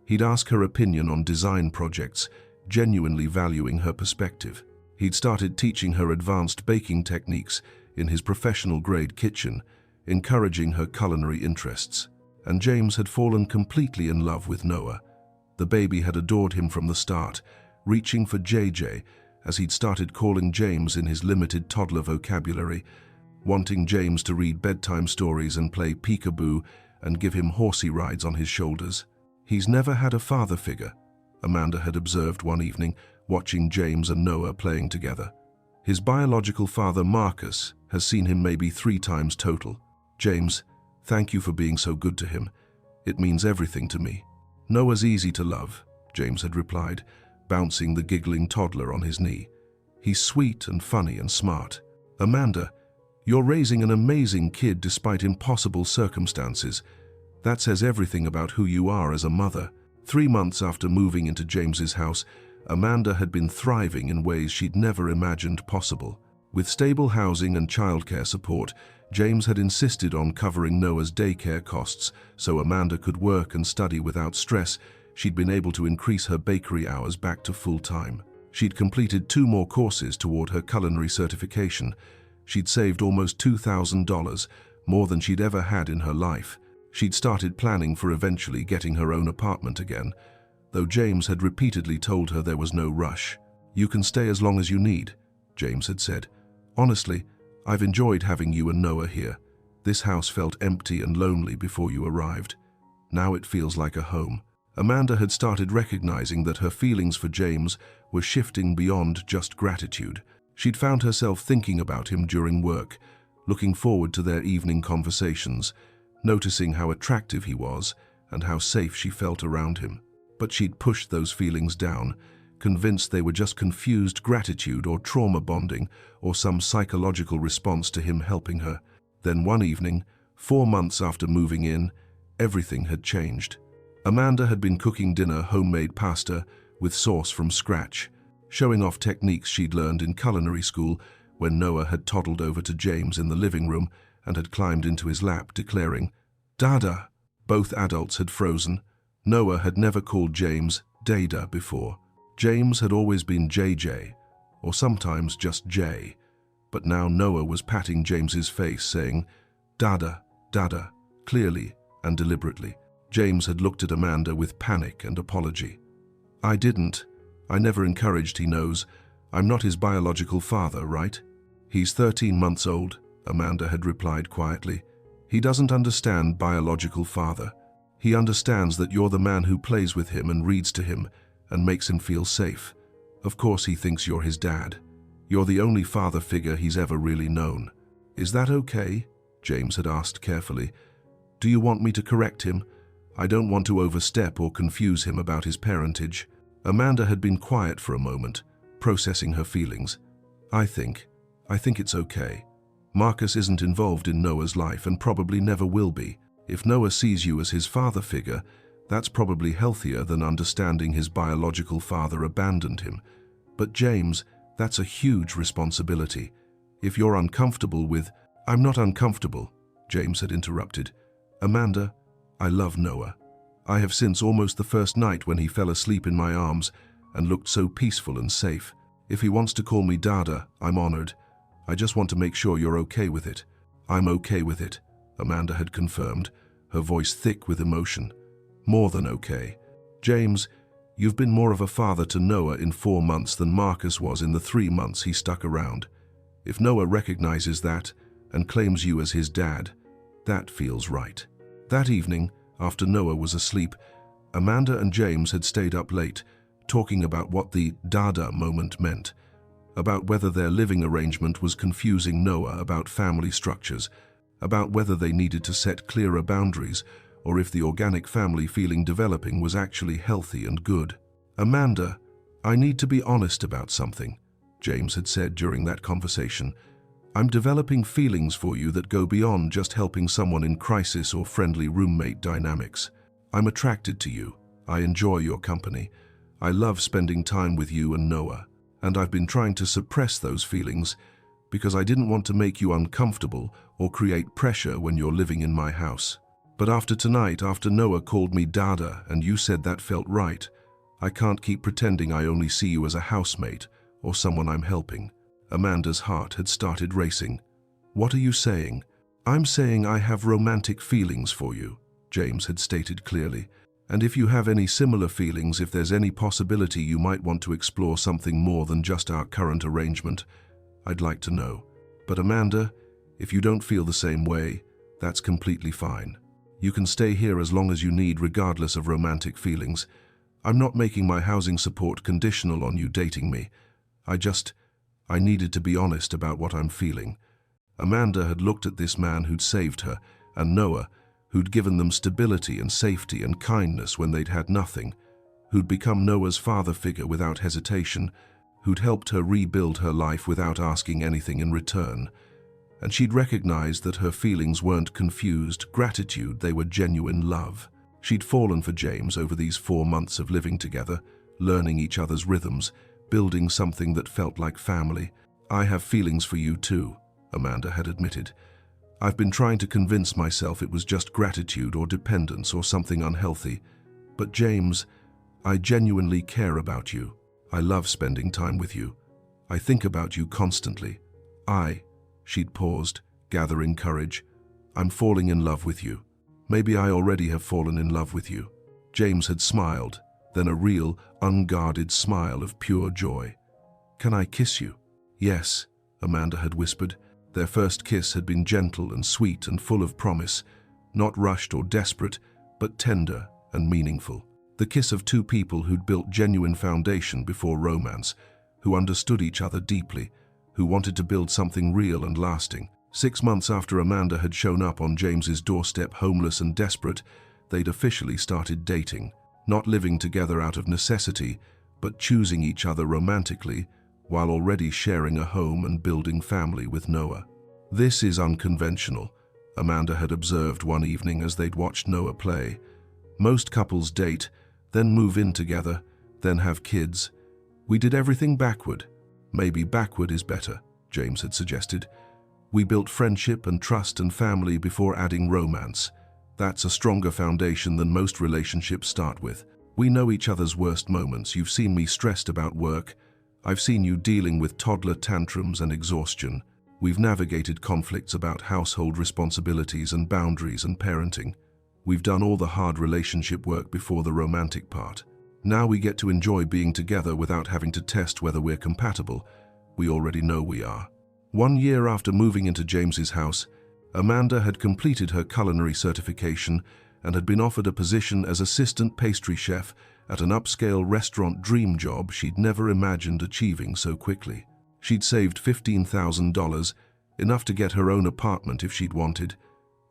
He'd ask her opinion on design projects, genuinely valuing her perspective. He'd started teaching her advanced baking techniques in his professional-grade kitchen, encouraging her culinary interests. And James had fallen completely in love with Noah. The baby had adored him from the start, reaching for JJ as he'd started calling James in his limited toddler vocabulary, wanting James to read bedtime stories and play peekaboo and give him horsey rides on his shoulders. He's never had a father figure, Amanda had observed one evening, watching James and Noah playing together. His biological father, Marcus, has seen him maybe 3 times total. James, thank you for being so good to him. It means everything to me. Noah's easy to love, James had replied, bouncing the giggling toddler on his knee. He's sweet and funny and smart. Amanda, you're raising an amazing kid despite impossible circumstances. That says everything about who you are as a mother. 3 months after moving into James's house, Amanda had been thriving in ways she'd never imagined possible. With stable housing and childcare support, James had insisted on covering Noah's daycare costs so Amanda could work and study without stress. She'd been able to increase her bakery hours back to full-time. She'd completed 2 more courses toward her culinary certification. She'd saved almost $2,000, more than she'd ever had in her life. She'd started planning for eventually getting her own apartment again, though James had repeatedly told her there was no rush. You can stay as long as you need, James had said. Honestly, I've enjoyed having you and Noah here. This house felt empty and lonely before you arrived. Now it feels like a home. Amanda had started recognizing that her feelings for James were shifting beyond just gratitude. She'd found herself thinking about him during work, looking forward to their evening conversations, noticing how attractive he was and how safe she felt around him. But she'd pushed those feelings down, convinced they were just confused gratitude or trauma bonding or some psychological response to him helping her. Then one evening, 4 months after moving in, everything had changed. Amanda had been cooking dinner homemade pasta with sauce from scratch, showing off techniques she'd learned in culinary school when Noah had toddled over to James in the living room and had climbed into his lap, declaring, "Dada!" Both adults had frozen. Noah had never called James Dada before. James had always been JJ, or sometimes just Jay. But now Noah was patting James's face, saying, "Dada, Dada," clearly and deliberately. James had looked at Amanda with panic and apology. "I didn't. I never encouraged, he knows. I'm not his biological father, right?" "He's 13 months old," Amanda had replied quietly. "He doesn't understand biological father. He understands that you're the man who plays with him and reads to him and makes him feel safe. Of course he thinks you're his dad. You're the only father figure he's ever really known." "Is that okay?" James had asked carefully. "Do you want me to correct him? I don't want to overstep or confuse him about his parentage." Amanda had been quiet for a moment, processing her feelings. I think it's okay. Marcus isn't involved in Noah's life and probably never will be. If Noah sees you as his father figure, that's probably healthier than understanding his biological father abandoned him. But James, that's a huge responsibility. If you're uncomfortable with—" "I'm not uncomfortable," James had interrupted. "Amanda, I love Noah. I have since almost the first night when he fell asleep in my arms and looked so peaceful and safe. If he wants to call me Dada, I'm honored. I just want to make sure you're okay with it." "I'm okay with it," Amanda had confirmed, her voice thick with emotion. "More than okay. James, you've been more of a father to Noah in 4 months than Marcus was in the 3 months he stuck around. If Noah recognizes that and claims you as his dad, that feels right." That evening, after Noah was asleep, Amanda and James had stayed up late, talking about what the Dada moment meant, about whether their living arrangement was confusing Noah about family structures, about whether they needed to set clearer boundaries, or if the organic family feeling developing was actually healthy and good. "Amanda, I need to be honest about something," James had said during that conversation. "I'm developing feelings for you that go beyond just helping someone in crisis or friendly roommate dynamics. I'm attracted to you. I enjoy your company. I love spending time with you and Noah. And I've been trying to suppress those feelings because I didn't want to make you uncomfortable or create pressure when you're living in my house. But after tonight, after Noah called me Dada and you said that felt right, I can't keep pretending I only see you as a housemate or someone I'm helping." Amanda's heart had started racing. "What are you saying?" "I'm saying I have romantic feelings for you," James had stated clearly. "And if you have any similar feelings, if there's any possibility you might want to explore something more than just our current arrangement, I'd like to know. But Amanda, if you don't feel the same way, that's completely fine. You can stay here as long as you need, regardless of romantic feelings. I'm not making my housing support conditional on you dating me. I needed to be honest about what I'm feeling." Amanda had looked at this man who'd saved her, and Noah, who'd given them stability and safety and kindness when they'd had nothing, who'd become Noah's father figure without hesitation, who'd helped her rebuild her life without asking anything in return. And she'd recognized that her feelings weren't confused gratitude, they were genuine love. She'd fallen for James over these 4 months of living together, learning each other's rhythms, building something that felt like family. "I have feelings for you too," Amanda had admitted. "I've been trying to convince myself it was just gratitude or dependence or something unhealthy. But James, I genuinely care about you. I love spending time with you. I think about you constantly. She'd paused, gathering courage. "I'm falling in love with you. Maybe I already have fallen in love with you." James had smiled, then a real, unguarded smile of pure joy. "Can I kiss you?" "Yes," Amanda had whispered. Their first kiss had been gentle and sweet and full of promise, not rushed or desperate, but tender and meaningful. The kiss of two people who'd built genuine foundation before romance, who understood each other deeply, who wanted to build something real and lasting. 6 months after Amanda had shown up on James's doorstep homeless and desperate, they'd officially started dating, not living together out of necessity, but choosing each other romantically, while already sharing a home and building family with Noah. "This is unconventional," Amanda had observed one evening as they'd watched Noah play. "Most couples date, then move in together, then have kids. We did everything backward." "Maybe backward is better," James had suggested. "We built friendship and trust and family before adding romance. That's a stronger foundation than most relationships start with. We know each other's worst moments. You've seen me stressed about work. I've seen you dealing with toddler tantrums and exhaustion. We've navigated conflicts about household responsibilities and boundaries and parenting. We've done all the hard relationship work before the romantic part. Now we get to enjoy being together without having to test whether we're compatible. We already know we are." 1 year after moving into James's house, Amanda had completed her culinary certification and had been offered a position as assistant pastry chef at an upscale restaurant dream job she'd never imagined achieving so quickly. She'd saved $15,000, enough to get her own apartment if she'd wanted,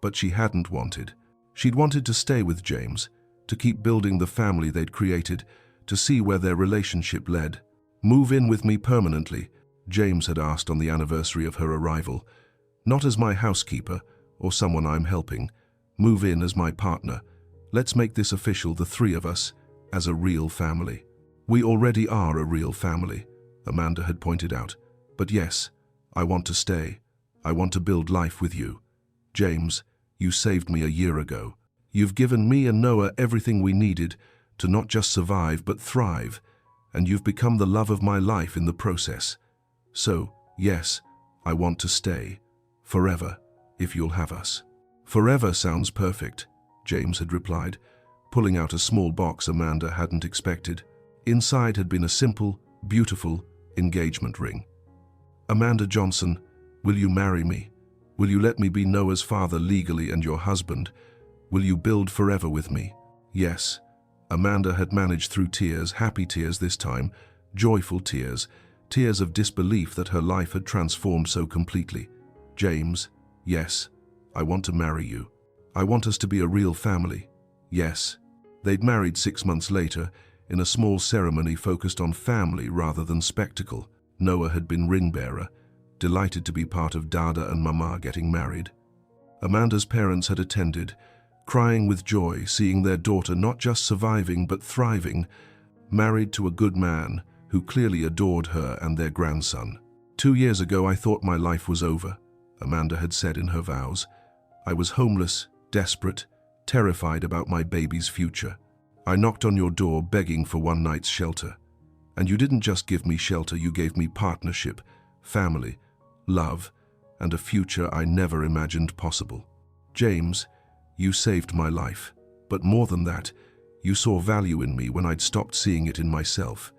but she hadn't wanted. She'd wanted to stay with James, to keep building the family they'd created, to see where their relationship led. "Move in with me permanently," James had asked on the anniversary of her arrival. "Not as my housekeeper or someone I'm helping. Move in as my partner. Let's make this official, the three of us, as a real family." "We already are a real family," Amanda had pointed out. "But yes, I want to stay. I want to build life with you. James, you saved me a year ago. You've given me and Noah everything we needed to not just survive but thrive, and you've become the love of my life in the process. So, yes, I want to stay. Forever, if you'll have us." "Forever sounds perfect," James had replied, pulling out a small box Amanda hadn't expected. Inside had been a simple, beautiful engagement ring. "Amanda Johnson, will you marry me? Will you let me be Noah's father legally and your husband? Will you build forever with me?" Yes, Amanda had managed through tears, happy tears this time, joyful tears, tears of disbelief that her life had transformed so completely. "James, yes, I want to marry you. I want us to be a real family. Yes." They'd married 6 months later, in a small ceremony focused on family rather than spectacle. Noah had been ring bearer, delighted to be part of Dada and Mama getting married. Amanda's parents had attended, crying with joy, seeing their daughter not just surviving but thriving, married to a good man who clearly adored her and their grandson. 2 years ago, I thought my life was over," Amanda had said in her vows. "I was homeless, desperate, terrified about my baby's future. I knocked on your door begging for one night's shelter. And you didn't just give me shelter, you gave me partnership, family, love, and a future I never imagined possible. James, you saved my life. But more than that, you saw value in me when I'd stopped seeing it in myself.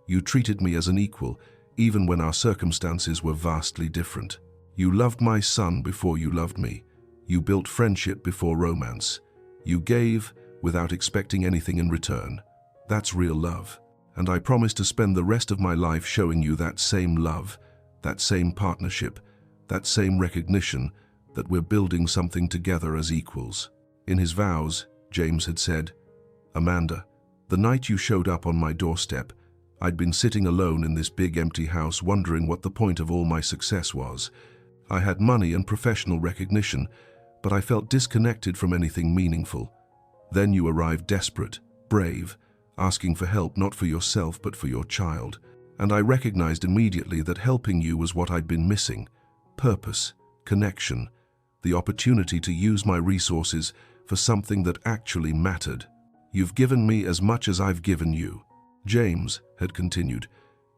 You treated me as an equal, even when our circumstances were vastly different. You loved my son before you loved me. You built friendship before romance. You gave without expecting anything in return. That's real love. And I promise to spend the rest of my life showing you that same love, that same partnership, that same recognition that we're building something together as equals." In his vows, James had said, "Amanda, the night you showed up on my doorstep, I'd been sitting alone in this big empty house wondering what the point of all my success was. I had money and professional recognition, but I felt disconnected from anything meaningful. Then you arrived desperate, brave, asking for help not for yourself but for your child. And I recognized immediately that helping you was what I'd been missing. Purpose, connection, the opportunity to use my resources for something that actually mattered. You've given me as much as I've given you." James had continued,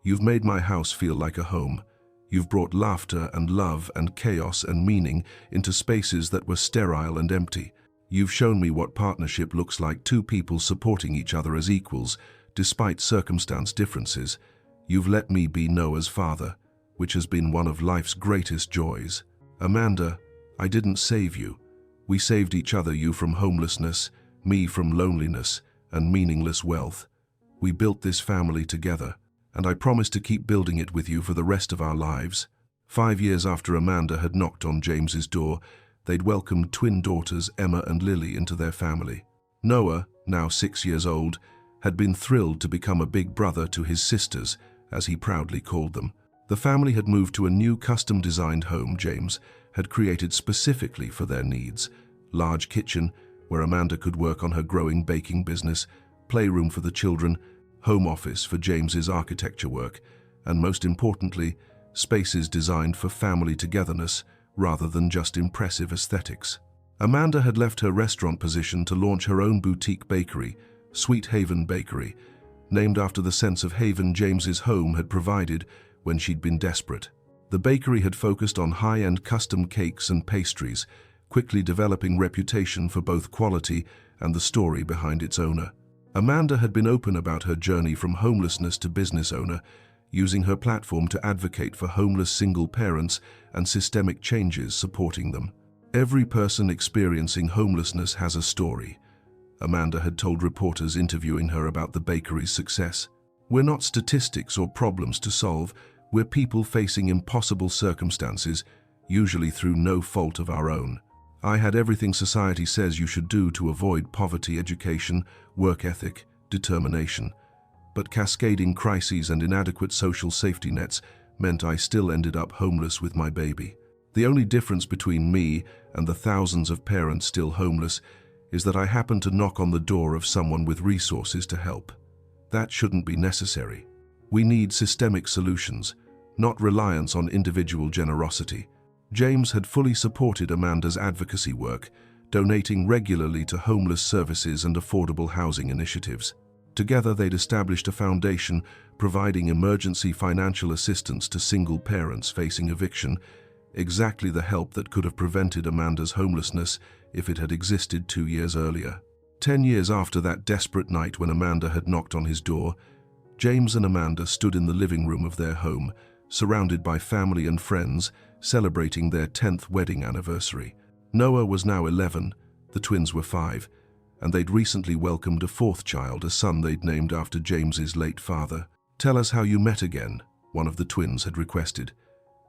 "You've made my house feel like a home. You've brought laughter and love and chaos and meaning into spaces that were sterile and empty. You've shown me what partnership looks like, two people supporting each other as equals, despite circumstance differences. You've let me be Noah's father, which has been one of life's greatest joys." "Amanda, I didn't save you. We saved each other, you from homelessness, me from loneliness and meaningless wealth. We built this family together, and I promise to keep building it with you for the rest of our lives." 5 years after Amanda had knocked on James's door, they'd welcomed twin daughters Emma and Lily into their family. Noah, now 6 years old, had been thrilled to become a big brother to his sisters, as he proudly called them. The family had moved to a new custom-designed home James had created specifically for their needs. Large kitchen, where Amanda could work on her growing baking business, playroom for the children, home office for James's architecture work, and most importantly, spaces designed for family togetherness rather than just impressive aesthetics. Amanda had left her restaurant position to launch her own boutique bakery, Sweet Haven Bakery, named after the sense of haven James's home had provided when she'd been desperate. The bakery had focused on high-end custom cakes and pastries, quickly developing reputation for both quality and the story behind its owner. Amanda had been open about her journey from homelessness to business owner, using her platform to advocate for homeless single parents and systemic changes supporting them. "Every person experiencing homelessness has a story," Amanda had told reporters interviewing her about the bakery's success. "We're not statistics or problems to solve, we're people facing impossible circumstances, usually through no fault of our own. I had everything society says you should do to avoid poverty, education, work ethic, determination. But cascading crises and inadequate social safety nets meant I still ended up homeless with my baby. The only difference between me and the thousands of parents still homeless is that I happened to knock on the door of someone with resources to help. That shouldn't be necessary. We need systemic solutions, not reliance on individual generosity." James had fully supported Amanda's advocacy work, donating regularly to homeless services and affordable housing initiatives. Together, they'd established a foundation providing emergency financial assistance to single parents facing eviction, exactly the help that could have prevented Amanda's homelessness if it had existed 2 years earlier. 10 years after that desperate night when Amanda had knocked on his door, James and Amanda stood in the living room of their home, surrounded by family and friends, celebrating their 10th wedding anniversary. Noah was now 11, the twins were 5, and they'd recently welcomed a 4th child, a son they'd named after James's late father. "Tell us how you met again," one of the twins had requested.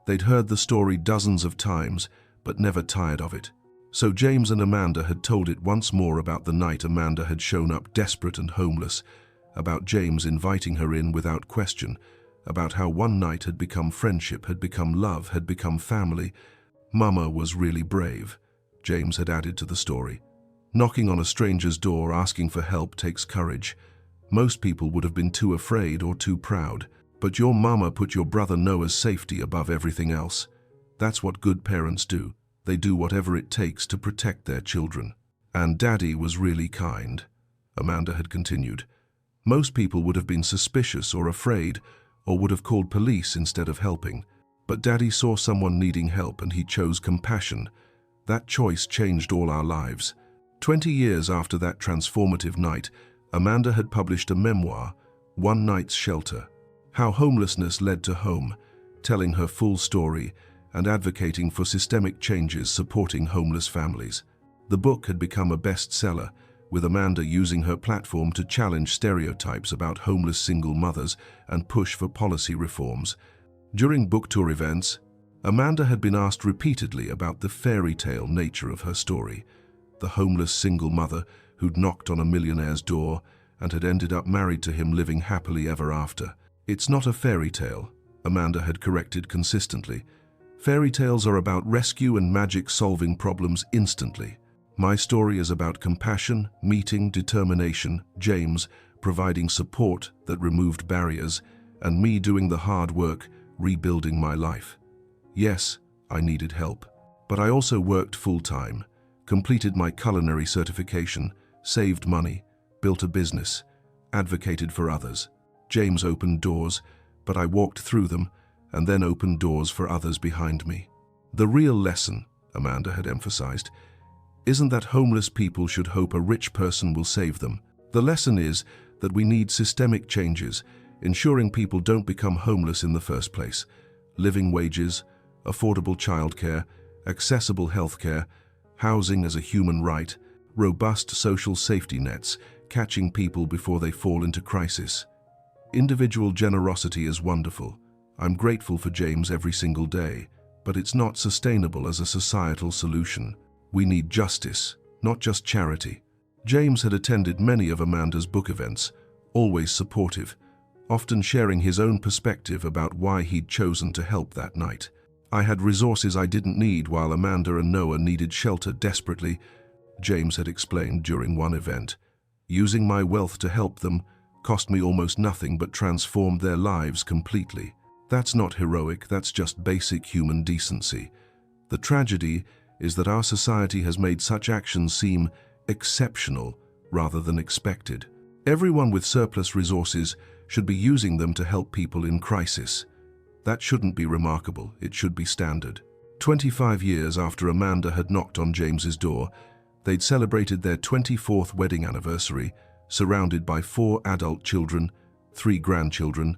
They'd heard the story dozens of times, but never tired of it. So James and Amanda had told it once more about the night Amanda had shown up desperate and homeless, about James inviting her in without question, about how one night had become friendship, had become love, had become family. "Mama was really brave," James had added to the story. "Knocking on a stranger's door asking for help takes courage. Most people would have been too afraid or too proud. But your mama put your brother Noah's safety above everything else. That's what good parents do. They do whatever it takes to protect their children. And Daddy was really kind," Amanda had continued. "Most people would have been suspicious or afraid, or would have called police instead of helping. But Daddy saw someone needing help and he chose compassion. That choice changed all our lives." 20 years after that transformative night, Amanda had published a memoir, One Night's Shelter, How Homelessness Led to Home, telling her full story and advocating for systemic changes supporting homeless families. The book had become a bestseller, with Amanda using her platform to challenge stereotypes about homeless single mothers and push for policy reforms. During book tour events, Amanda had been asked repeatedly about the fairy tale nature of her story, the homeless single mother who'd knocked on a millionaire's door and had ended up married to him, living happily ever after. "It's not a fairy tale," Amanda had corrected consistently. "Fairy tales are about rescue and magic, solving problems instantly. My story is about compassion, meeting, determination, James providing support that removed barriers, and me doing the hard work, rebuilding my life. Yes, I needed help, but I also worked full-time, completed my culinary certification, saved money, built a business, advocated for others. James opened doors, but I walked through them and then opened doors for others behind me." The real lesson, Amanda had emphasized, isn't that homeless people should hope a rich person will save them. The lesson is that we need systemic changes, ensuring people don't become homeless in the first place. Living wages, affordable childcare, accessible healthcare, housing as a human right, robust social safety nets, catching people before they fall into crisis. Individual generosity is wonderful. I'm grateful for James every single day, but it's not sustainable as a societal solution. We need justice, not just charity. James had attended many of Amanda's book events, always supportive, often sharing his own perspective about why he'd chosen to help that night. I had resources I didn't need while Amanda and Noah needed shelter desperately, James had explained during one event. Using my wealth to help them cost me almost nothing but transformed their lives completely. That's not heroic, that's just basic human decency. The tragedy is that our society has made such actions seem exceptional rather than expected. Everyone with surplus resources should be using them to help people in crisis. That shouldn't be remarkable, it should be standard. 25 years after Amanda had knocked on James's door, they'd celebrated their 24th wedding anniversary, surrounded by 4 adult children, 3 grandchildren,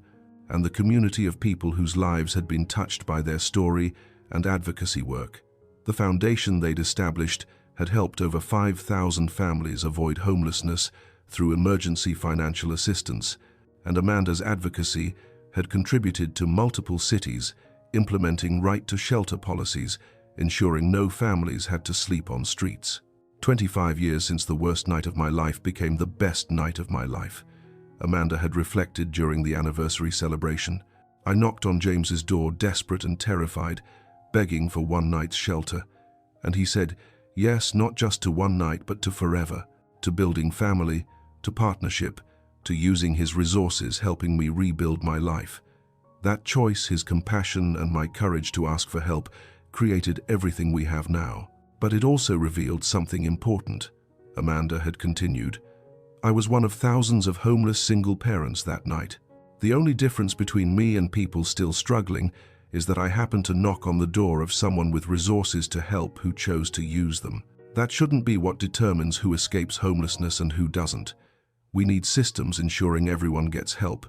and the community of people whose lives had been touched by their story and advocacy work. The foundation they'd established had helped over 5,000 families avoid homelessness through emergency financial assistance, and Amanda's advocacy had contributed to multiple cities implementing right-to-shelter policies, ensuring no families had to sleep on streets. 25 years since the worst night of my life became the best night of my life, Amanda had reflected during the anniversary celebration. I knocked on James's door, desperate and terrified, begging for one night's shelter. And he said, yes, not just to one night, but to forever, to building family, to partnership, to using his resources helping me rebuild my life. That choice, his compassion, and my courage to ask for help created everything we have now. But it also revealed something important, Amanda had continued. I was one of thousands of homeless single parents that night. The only difference between me and people still struggling is that I happened to knock on the door of someone with resources to help who chose to use them. That shouldn't be what determines who escapes homelessness and who doesn't. We need systems ensuring everyone gets help,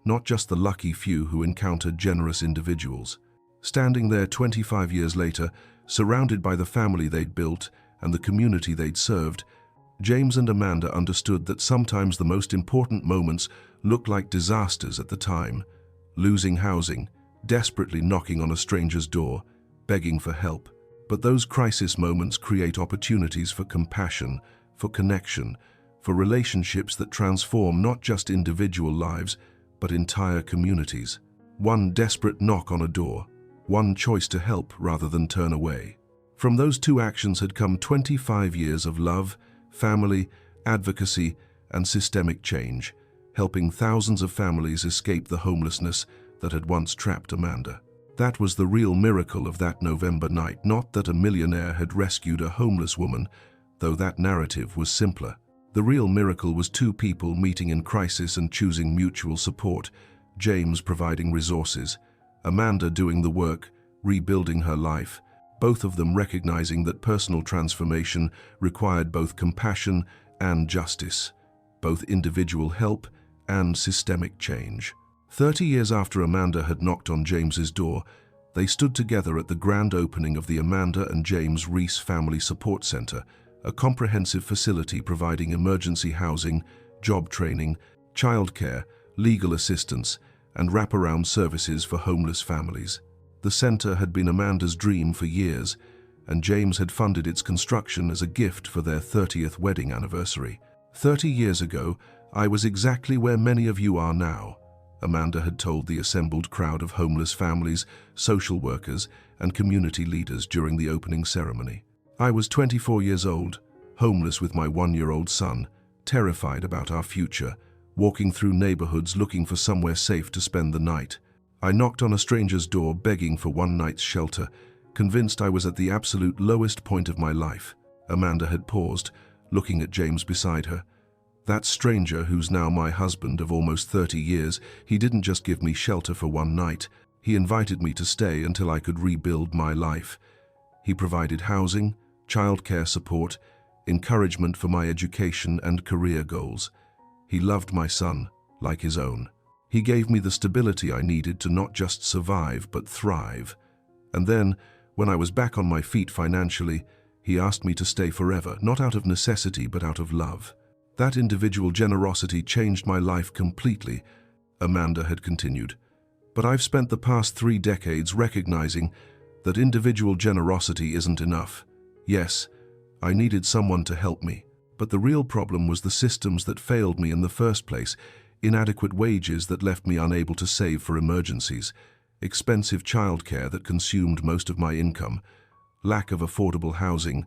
not just the lucky few who encounter generous individuals. Standing there 25 years later, surrounded by the family they'd built and the community they'd served, James and Amanda understood that sometimes the most important moments look like disasters at the time. Losing housing, desperately knocking on a stranger's door, begging for help. But those crisis moments create opportunities for compassion, for connection, for relationships that transform not just individual lives, but entire communities. One desperate knock on a door, one choice to help rather than turn away. From those 2 actions had come 25 years of love, family, advocacy, and systemic change, helping thousands of families escape the homelessness that had once trapped Amanda. That was the real miracle of that November night, not that a millionaire had rescued a homeless woman, though that narrative was simpler. The real miracle was 2 people meeting in crisis and choosing mutual support, James providing resources, Amanda doing the work, rebuilding her life, both of them recognizing that personal transformation required both compassion and justice, both individual help and systemic change. 30 years after Amanda had knocked on James's door, they stood together at the grand opening of the Amanda and James Reese Family Support Center, a comprehensive facility providing emergency housing, job training, childcare, legal assistance, and wraparound services for homeless families. The center had been Amanda's dream for years, and James had funded its construction as a gift for their 30th wedding anniversary. 30 years ago, I was exactly where many of you are now, Amanda had told the assembled crowd of homeless families, social workers, and community leaders during the opening ceremony. I was 24 years old, homeless with my 1-year-old son, terrified about our future, walking through neighborhoods looking for somewhere safe to spend the night. I knocked on a stranger's door begging for one night's shelter, convinced I was at the absolute lowest point of my life. Amanda had paused, looking at James beside her. That stranger, who's now my husband of almost 30 years, he didn't just give me shelter for one night. He invited me to stay until I could rebuild my life. He provided housing, childcare support, encouragement for my education and career goals. He loved my son like his own. He gave me the stability I needed to not just survive but thrive. And then, When I was back on my feet financially, he asked me to stay forever, not out of necessity but out of love. That individual generosity changed my life completely, Amanda had continued. But I've spent the past 3 decades recognizing that individual generosity isn't enough. Yes, I needed someone to help me, but the real problem was the systems that failed me in the first place, inadequate wages that left me unable to save for emergencies, expensive childcare that consumed most of my income, lack of affordable housing,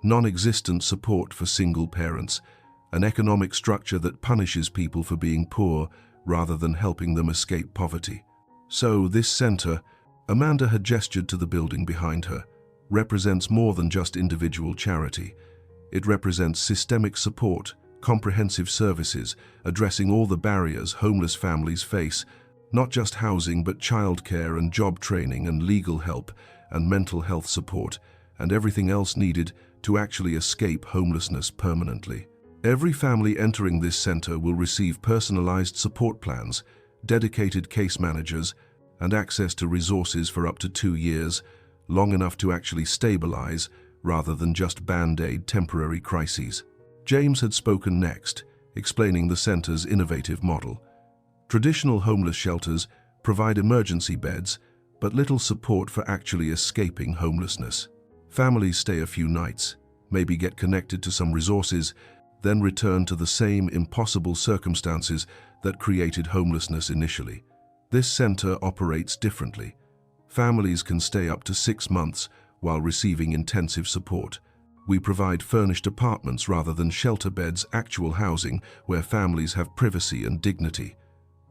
non-existent support for single parents, an economic structure that punishes people for being poor rather than helping them escape poverty. So this center, Amanda had gestured to the building behind her, represents more than just individual charity. It represents systemic support, comprehensive services, addressing all the barriers homeless families face, not just housing but childcare and job training and legal help and mental health support and everything else needed to actually escape homelessness permanently. Every family entering this center will receive personalized support plans, dedicated case managers, and access to resources for up to 2 years, long enough to actually stabilize rather than just band-aid temporary crises. James had spoken next, explaining the center's innovative model. Traditional homeless shelters provide emergency beds, but little support for actually escaping homelessness. Families stay a few nights, maybe get connected to some resources, then return to the same impossible circumstances that created homelessness initially. This center operates differently. Families can stay up to 6 months while receiving intensive support. We provide furnished apartments rather than shelter beds, actual housing where families have privacy and dignity.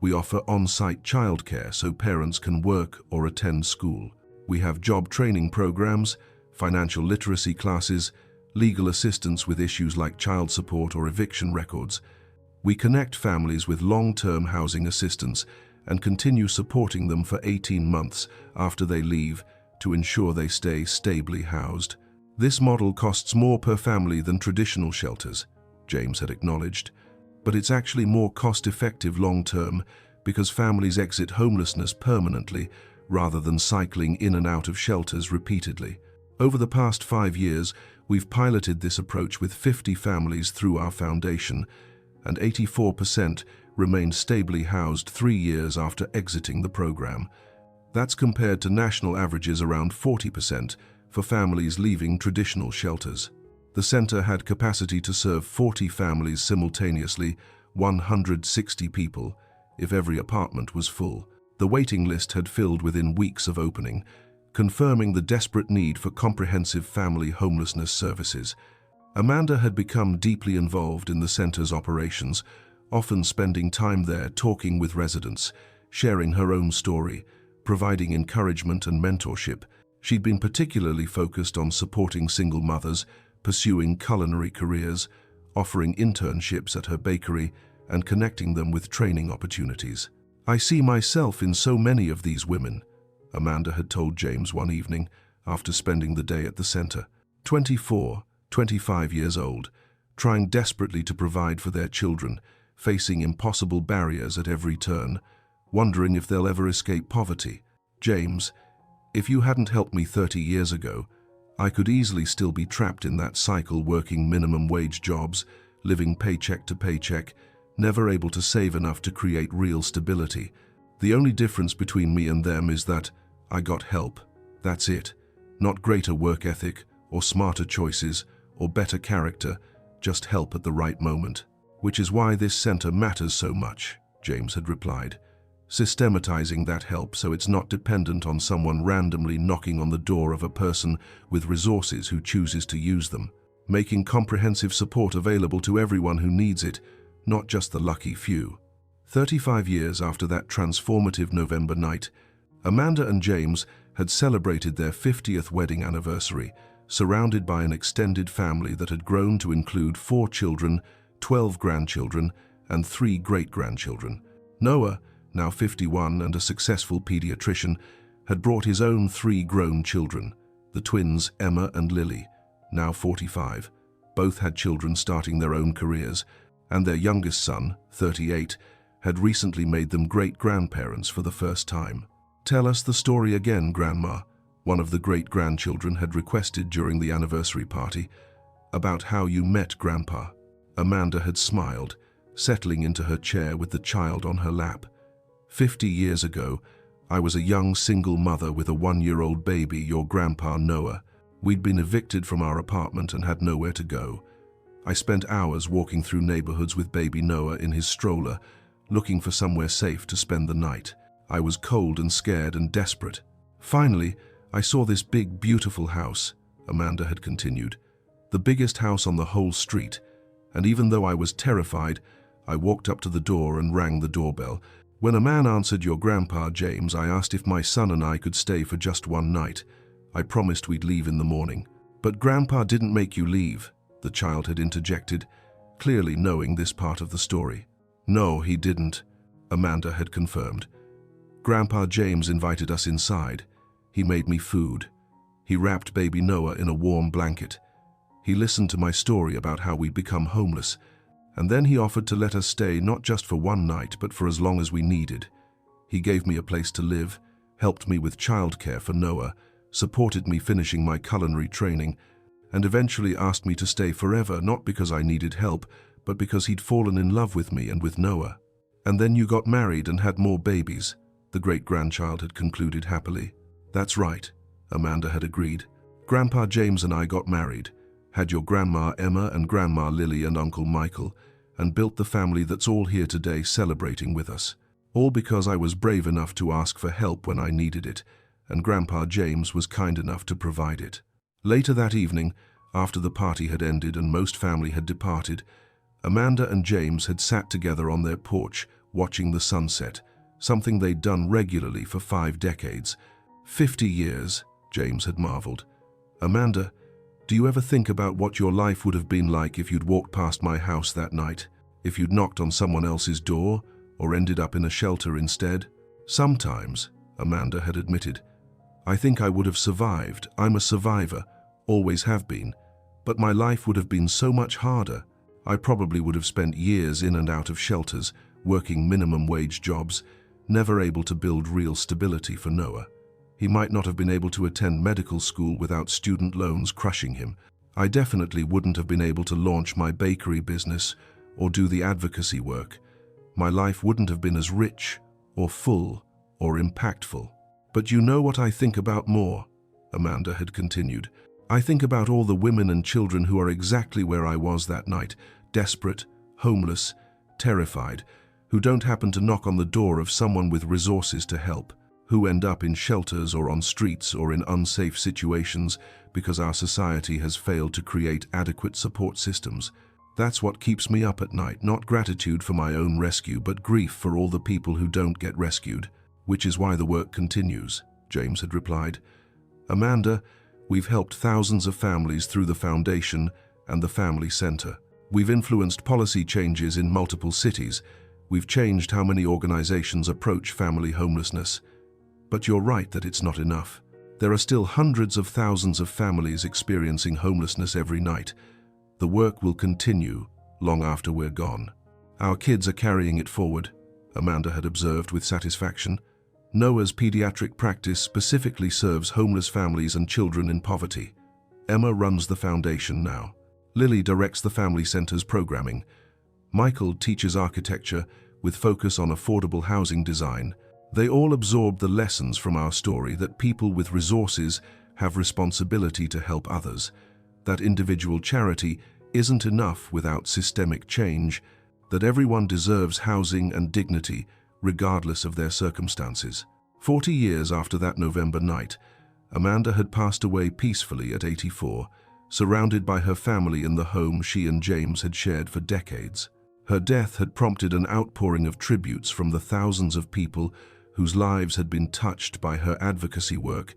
We offer on-site childcare so parents can work or attend school. We have job training programs, financial literacy classes, legal assistance with issues like child support or eviction records. We connect families with long-term housing assistance and continue supporting them for 18 months after they leave to ensure they stay stably housed. This model costs more per family than traditional shelters, James had acknowledged, but it's actually more cost-effective long-term because families exit homelessness permanently rather than cycling in and out of shelters repeatedly. Over the past 5 years, we've piloted this approach with 50 families through our foundation, and 84% remained stably housed 3 years after exiting the program. That's compared to national averages around 40% for families leaving traditional shelters. The center had capacity to serve 40 families simultaneously, 160 people, if every apartment was full. The waiting list had filled within weeks of opening, confirming the desperate need for comprehensive family homelessness services. Amanda had become deeply involved in the center's operations, often spending time there talking with residents, sharing her own story, providing encouragement and mentorship. She'd been particularly focused on supporting single mothers, pursuing culinary careers, offering internships at her bakery, and connecting them with training opportunities. "I see myself in so many of these women," Amanda had told James one evening after spending the day at the center. 24, 25 years old, trying desperately to provide for their children, facing impossible barriers at every turn, wondering if they'll ever escape poverty. "James, if you hadn't helped me 30 years ago, I could easily still be trapped in that cycle, working minimum wage jobs, living paycheck to paycheck, never able to save enough to create real stability. The only difference between me and them is that I got help. That's it. Not greater work ethic, or smarter choices, or better character, just help at the right moment. Which is why this center matters so much," James had replied, systematizing that help so it's not dependent on someone randomly knocking on the door of a person with resources who chooses to use them, making comprehensive support available to everyone who needs it, not just the lucky few. 35 years after that transformative November night, Amanda and James had celebrated their 50th wedding anniversary, surrounded by an extended family that had grown to include 4 children, 12 grandchildren, and 3 great-grandchildren. Noah, now 51 and a successful pediatrician, had brought his own 3 grown children, the twins Emma and Lily, now 45. Both had children starting their own careers, and their youngest son, 38, had recently made them great-grandparents for the first time. "Tell us the story again, Grandma," one of the great-grandchildren had requested during the anniversary party, about how you met Grandpa. Amanda had smiled, settling into her chair with the child on her lap. 50 years ago, I was a young single mother with a 1-year-old baby, your grandpa Noah. We'd been evicted from our apartment and had nowhere to go. I spent hours walking through neighborhoods with baby Noah in his stroller, looking for somewhere safe to spend the night. I was cold and scared and desperate. Finally, I saw this big, beautiful house, Amanda had continued. The biggest house on the whole street, and even though I was terrified, I walked up to the door and rang the doorbell. When a man answered, your grandpa, James, I asked if my son and I could stay for just one night. I promised we'd leave in the morning. But Grandpa didn't make you leave, the child had interjected, clearly knowing this part of the story. No, he didn't, Amanda had confirmed. Grandpa James invited us inside. He made me food. He wrapped baby Noah in a warm blanket. He listened to my story about how we'd become homeless, and then he offered to let us stay not just for one night, but for as long as we needed. He gave me a place to live, helped me with childcare for Noah, supported me finishing my culinary training, and eventually asked me to stay forever, not because I needed help, but because he'd fallen in love with me and with Noah. And then you got married and had more babies, the great-grandchild had concluded happily. That's right, Amanda had agreed. Grandpa James and I got married, had your Grandma Emma and Grandma Lily and Uncle Michael, and built the family that's all here today celebrating with us. All because I was brave enough to ask for help when I needed it, and Grandpa James was kind enough to provide it. Later that evening, after the party had ended and most family had departed, Amanda and James had sat together on their porch, watching the sunset, something they'd done regularly for 5 decades. 50 years, James had marveled. Amanda, do you ever think about what your life would have been like if you'd walked past my house that night? If you'd knocked on someone else's door, or ended up in a shelter instead? Sometimes, Amanda had admitted. I think I would have survived. I'm a survivor, always have been. But my life would have been so much harder. I probably would have spent years in and out of shelters, working minimum wage jobs, never able to build real stability for Noah. He might not have been able to attend medical school without student loans crushing him. I definitely wouldn't have been able to launch my bakery business or do the advocacy work. My life wouldn't have been as rich or full or impactful. But you know what I think about more, Amanda had continued. I think about all the women and children who are exactly where I was that night, desperate, homeless, terrified, who don't happen to knock on the door of someone with resources to help, who end up in shelters or on streets or in unsafe situations because our society has failed to create adequate support systems. That's what keeps me up at night, not gratitude for my own rescue, but grief for all the people who don't get rescued, which is why the work continues, James had replied. Amanda, we've helped thousands of families through the Foundation and the Family Center. We've influenced policy changes in multiple cities. We've changed how many organizations approach family homelessness. But you're right that it's not enough. There are still hundreds of thousands of families experiencing homelessness every night. The work will continue long after we're gone. Our kids are carrying it forward, Amanda had observed with satisfaction. Noah's pediatric practice specifically serves homeless families and children in poverty. Emma runs the foundation now. Lily directs the Family Center's programming. Michael teaches architecture with focus on affordable housing design. They all absorb the lessons from our story that people with resources have responsibility to help others, that individual charity isn't enough without systemic change, that everyone deserves housing and dignity regardless of their circumstances. 40 years after that November night, Amanda had passed away peacefully at 84, surrounded by her family in the home she and James had shared for decades. Her death had prompted an outpouring of tributes from the thousands of people whose lives had been touched by her advocacy work,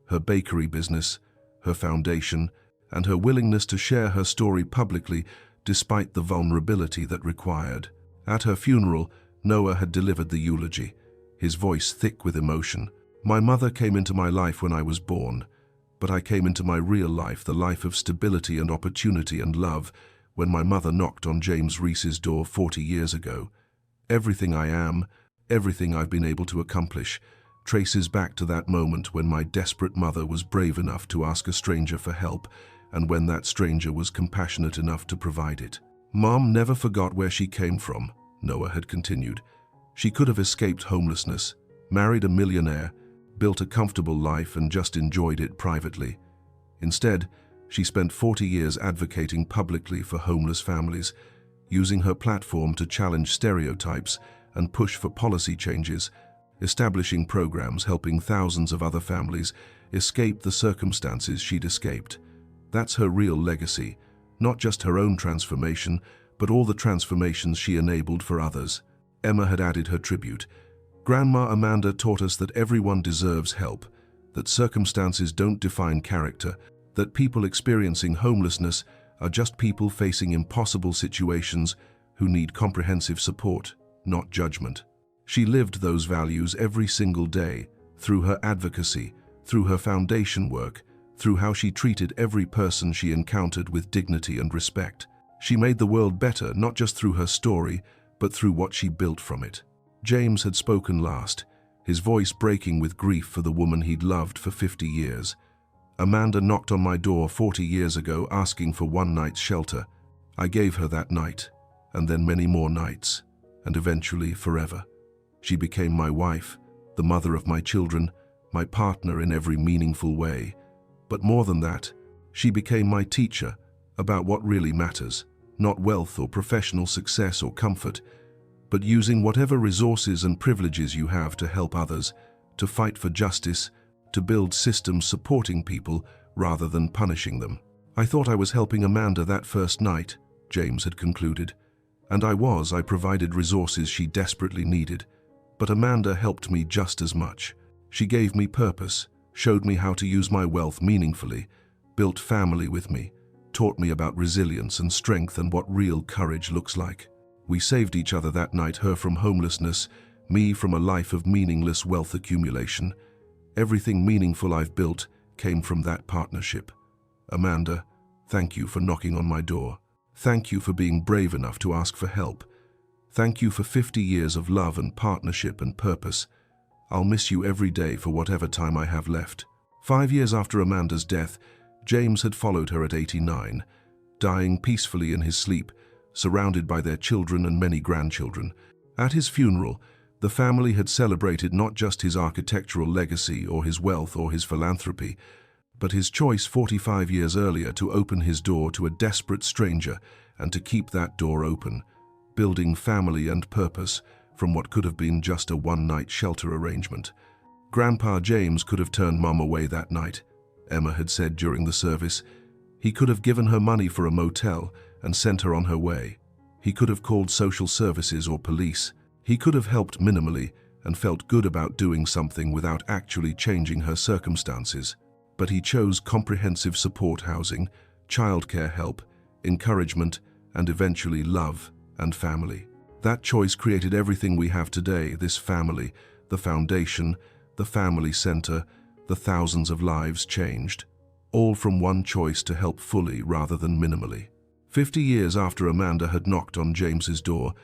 her bakery business, her foundation, and her willingness to share her story publicly despite the vulnerability that required. At her funeral, Noah had delivered the eulogy, his voice thick with emotion. My mother came into my life when I was born, but I came into my real life, the life of stability and opportunity and love, when my mother knocked on James Reese's door 40 years ago. Everything I am, everything I've been able to accomplish, traces back to that moment when my desperate mother was brave enough to ask a stranger for help, and when that stranger was compassionate enough to provide it. Mom never forgot where she came from, Noah had continued. She could have escaped homelessness, married a millionaire, built a comfortable life and just enjoyed it privately. Instead, she spent 40 years advocating publicly for homeless families, using her platform to challenge stereotypes and push for policy changes, establishing programs helping thousands of other families escape the circumstances she'd escaped. That's her real legacy, not just her own transformation, but all the transformations she enabled for others. Emma had added her tribute. Grandma Amanda taught us that everyone deserves help, that circumstances don't define character, that people experiencing homelessness are just people facing impossible situations who need comprehensive support, not judgment. She lived those values every single day, through her advocacy, through her foundation work, through how she treated every person she encountered with dignity and respect. She made the world better not just through her story, but through what she built from it. James had spoken last, his voice breaking with grief for the woman he'd loved for 50 years. Amanda knocked on my door 40 years ago asking for one night's shelter. I gave her that night, and then many more nights, and eventually forever. She became my wife, the mother of my children, my partner in every meaningful way. But more than that, she became my teacher about what really matters, not wealth or professional success or comfort, but using whatever resources and privileges you have to help others, to fight for justice, to build systems supporting people rather than punishing them. I thought I was helping Amanda that first night, James had concluded. And I provided resources she desperately needed. But Amanda helped me just as much. She gave me purpose, showed me how to use my wealth meaningfully, built family with me, taught me about resilience and strength and what real courage looks like. We saved each other that night, her from homelessness, me from a life of meaningless wealth accumulation. Everything meaningful I've built came from that partnership. Amanda, thank you for knocking on my door. Thank you for being brave enough to ask for help. Thank you for 50 years of love and partnership and purpose. I'll miss you every day for whatever time I have left. 5 years after Amanda's death, James had followed her at 89, dying peacefully in his sleep, surrounded by their children and many grandchildren. At his funeral, the family had celebrated not just his architectural legacy or his wealth or his philanthropy, but his choice 45 years earlier to open his door to a desperate stranger and to keep that door open, building family and purpose from what could have been just a one-night shelter arrangement. Grandpa James could have turned Mom away that night, Emma had said during the service. He could have given her money for a motel and sent her on her way. He could have called social services or police. He could have helped minimally and felt good about doing something without actually changing her circumstances. But he chose comprehensive support housing, childcare help, encouragement, and eventually love and family. That choice created everything we have today, this family, the foundation, the family center, the thousands of lives changed, all from one choice to help fully rather than minimally. 50 years after Amanda had knocked on James's door,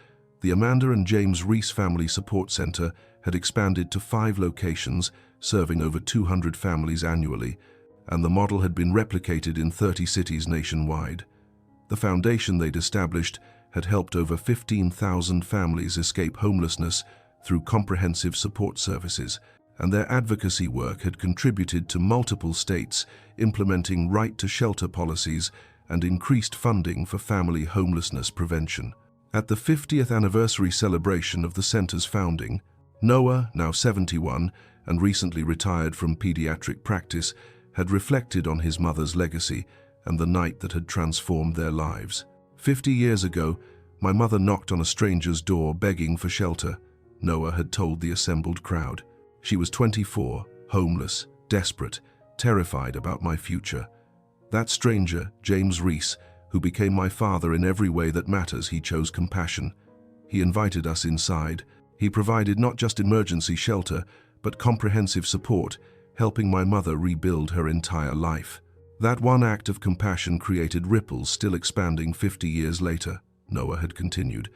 the Amanda and James Reese Family Support Center had expanded to 5 locations, serving over 200 families annually, and the model had been replicated in 30 cities nationwide. The foundation they'd established had helped over 15,000 families escape homelessness through comprehensive support services, and their advocacy work had contributed to multiple states implementing right-to-shelter policies and increased funding for family homelessness prevention. At the 50th anniversary celebration of the center's founding, Noah, now 71 and recently retired from pediatric practice, had reflected on his mother's legacy and the night that had transformed their lives. 50 years ago, my mother knocked on a stranger's door begging for shelter, Noah had told the assembled crowd. She was 24, homeless, desperate, terrified about my future. That stranger, James Reese, who became my father in every way that matters, he chose compassion. He invited us inside. He provided not just emergency shelter, but comprehensive support, helping my mother rebuild her entire life. That one act of compassion created ripples still expanding 50 years later, Noah had continued.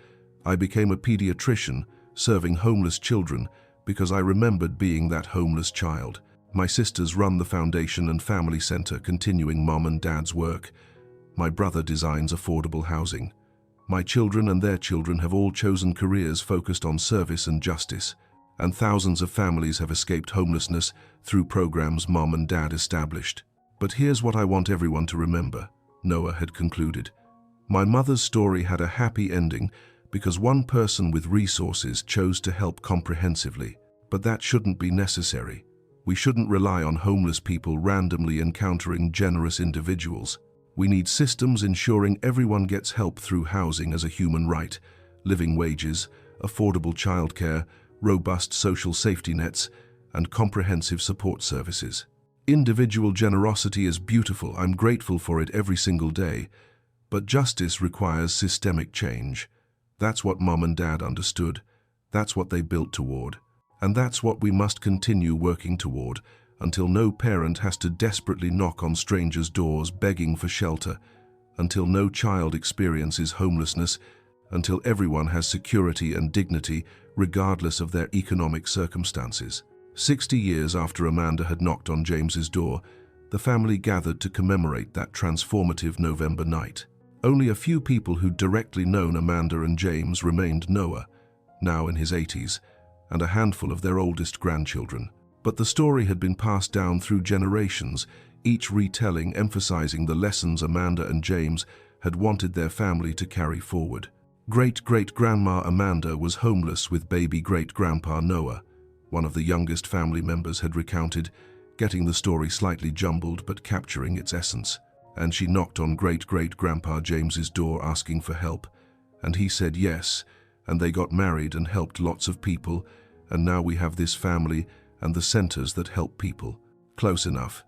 I became a pediatrician, serving homeless children, because I remembered being that homeless child. My sisters run the foundation and family center, continuing mom and dad's work. My brother designs affordable housing. My children and their children have all chosen careers focused on service and justice, and thousands of families have escaped homelessness through programs mom and dad established. But here's what I want everyone to remember, Noah had concluded. My mother's story had a happy ending because one person with resources chose to help comprehensively. But that shouldn't be necessary. We shouldn't rely on homeless people randomly encountering generous individuals. We need systems ensuring everyone gets help through housing as a human right, living wages, affordable childcare, robust social safety nets, and comprehensive support services. Individual generosity is beautiful. I'm grateful for it every single day. But justice requires systemic change. That's what mom and dad understood. That's what they built toward. And that's what we must continue working toward until no parent has to desperately knock on strangers' doors begging for shelter, until no child experiences homelessness, until everyone has security and dignity regardless of their economic circumstances. 60 years after Amanda had knocked on James's door, the family gathered to commemorate that transformative November night. Only a few people who'd directly known Amanda and James remained. Noah, now in his 80s, and a handful of their oldest grandchildren. But the story had been passed down through generations, each retelling emphasizing the lessons Amanda and James had wanted their family to carry forward. Great-great-grandma Amanda was homeless with baby great-grandpa Noah, one of the youngest family members had recounted, getting the story slightly jumbled but capturing its essence. And she knocked on great-great-grandpa James's door asking for help, and he said yes, and they got married and helped lots of people, and now we have this family and the centers that help people. Close enough.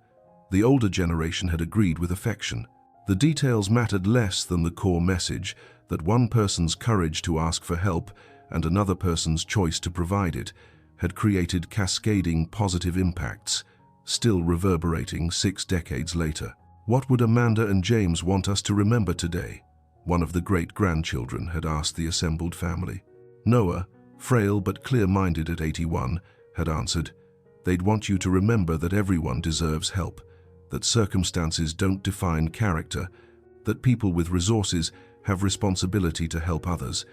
The older generation had agreed with affection. The details mattered less than the core message that one person's courage to ask for help and another person's choice to provide it had created cascading positive impacts, still reverberating 6 decades later. What would Amanda and James want us to remember today? One of the great-grandchildren had asked the assembled family. Noah, frail but clear-minded at 81, had answered, they'd want you to remember that everyone deserves help, that circumstances don't define character, that people with resources have responsibility to help others,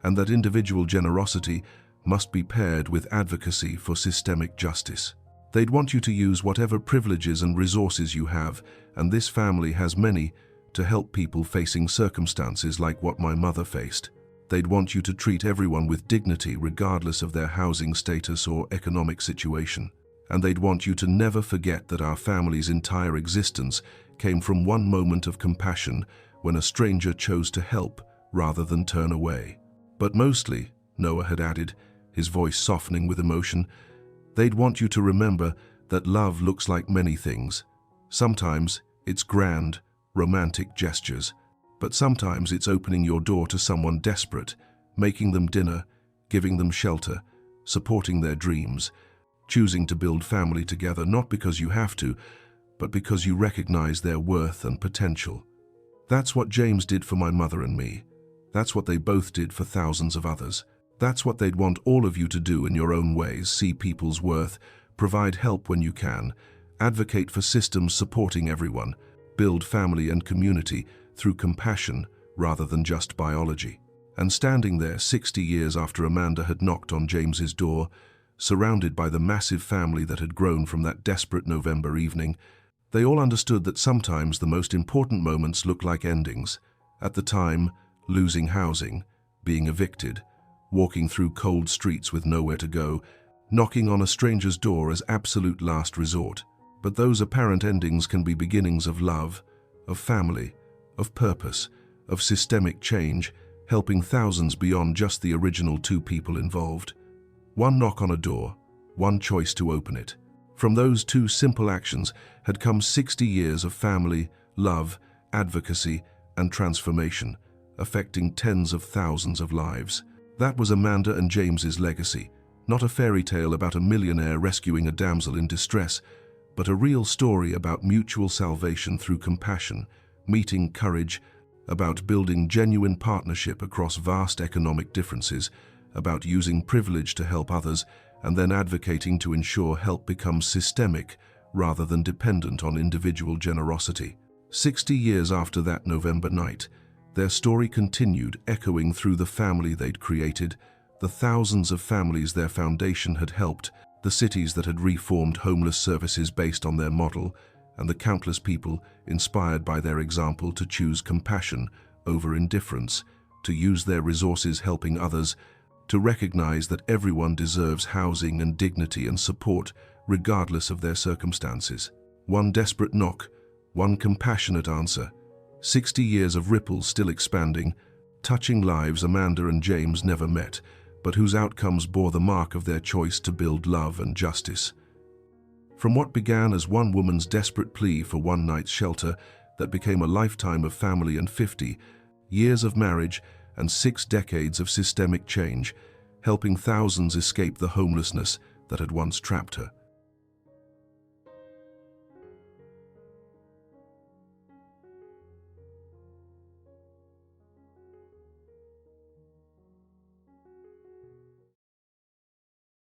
and that individual generosity must be paired with advocacy for systemic justice. They'd want you to use whatever privileges and resources you have, and this family has many, to help people facing circumstances like what my mother faced. They'd want you to treat everyone with dignity regardless of their housing status or economic situation. And they'd want you to never forget that our family's entire existence came from one moment of compassion when a stranger chose to help rather than turn away. But mostly, Noah had added, his voice softening with emotion, they'd want you to remember that love looks like many things. Sometimes it's grand, romantic gestures, but sometimes it's opening your door to someone desperate, making them dinner, giving them shelter, supporting their dreams, choosing to build family together not because you have to, but because you recognize their worth and potential. That's what James did for my mother and me. That's what they both did for thousands of others. That's what they'd want all of you to do in your own ways: see people's worth, provide help when you can, advocate for systems supporting everyone, build family and community through compassion rather than just biology. And standing there 60 years after Amanda had knocked on James's door, surrounded by the massive family that had grown from that desperate November evening, they all understood that sometimes the most important moments look like endings. At the time, losing housing, being evicted, walking through cold streets with nowhere to go, knocking on a stranger's door as absolute last resort. But those apparent endings can be beginnings of love, of family, of purpose, of systemic change, helping thousands beyond just the original 2 people involved. One knock on a door, one choice to open it. From those 2 simple actions had come 60 years of family, love, advocacy, and transformation, affecting tens of thousands of lives. That was Amanda and James's legacy, not a fairy tale about a millionaire rescuing a damsel in distress, but a real story about mutual salvation through compassion, meeting courage, about building genuine partnership across vast economic differences, about using privilege to help others, and then advocating to ensure help becomes systemic rather than dependent on individual generosity. 60 years after that November night, their story continued, echoing through the family they'd created, the thousands of families their foundation had helped, the cities that had reformed homeless services based on their model, and the countless people inspired by their example to choose compassion over indifference, to use their resources helping others, to recognize that everyone deserves housing and dignity and support regardless of their circumstances. One desperate knock, one compassionate answer. 60 years of ripples still expanding, touching lives Amanda and James never met, but whose outcomes bore the mark of their choice to build love and justice. From what began as one woman's desperate plea for one night's shelter that became a lifetime of family and 50 years of marriage and 6 decades of systemic change, helping thousands escape the homelessness that had once trapped her.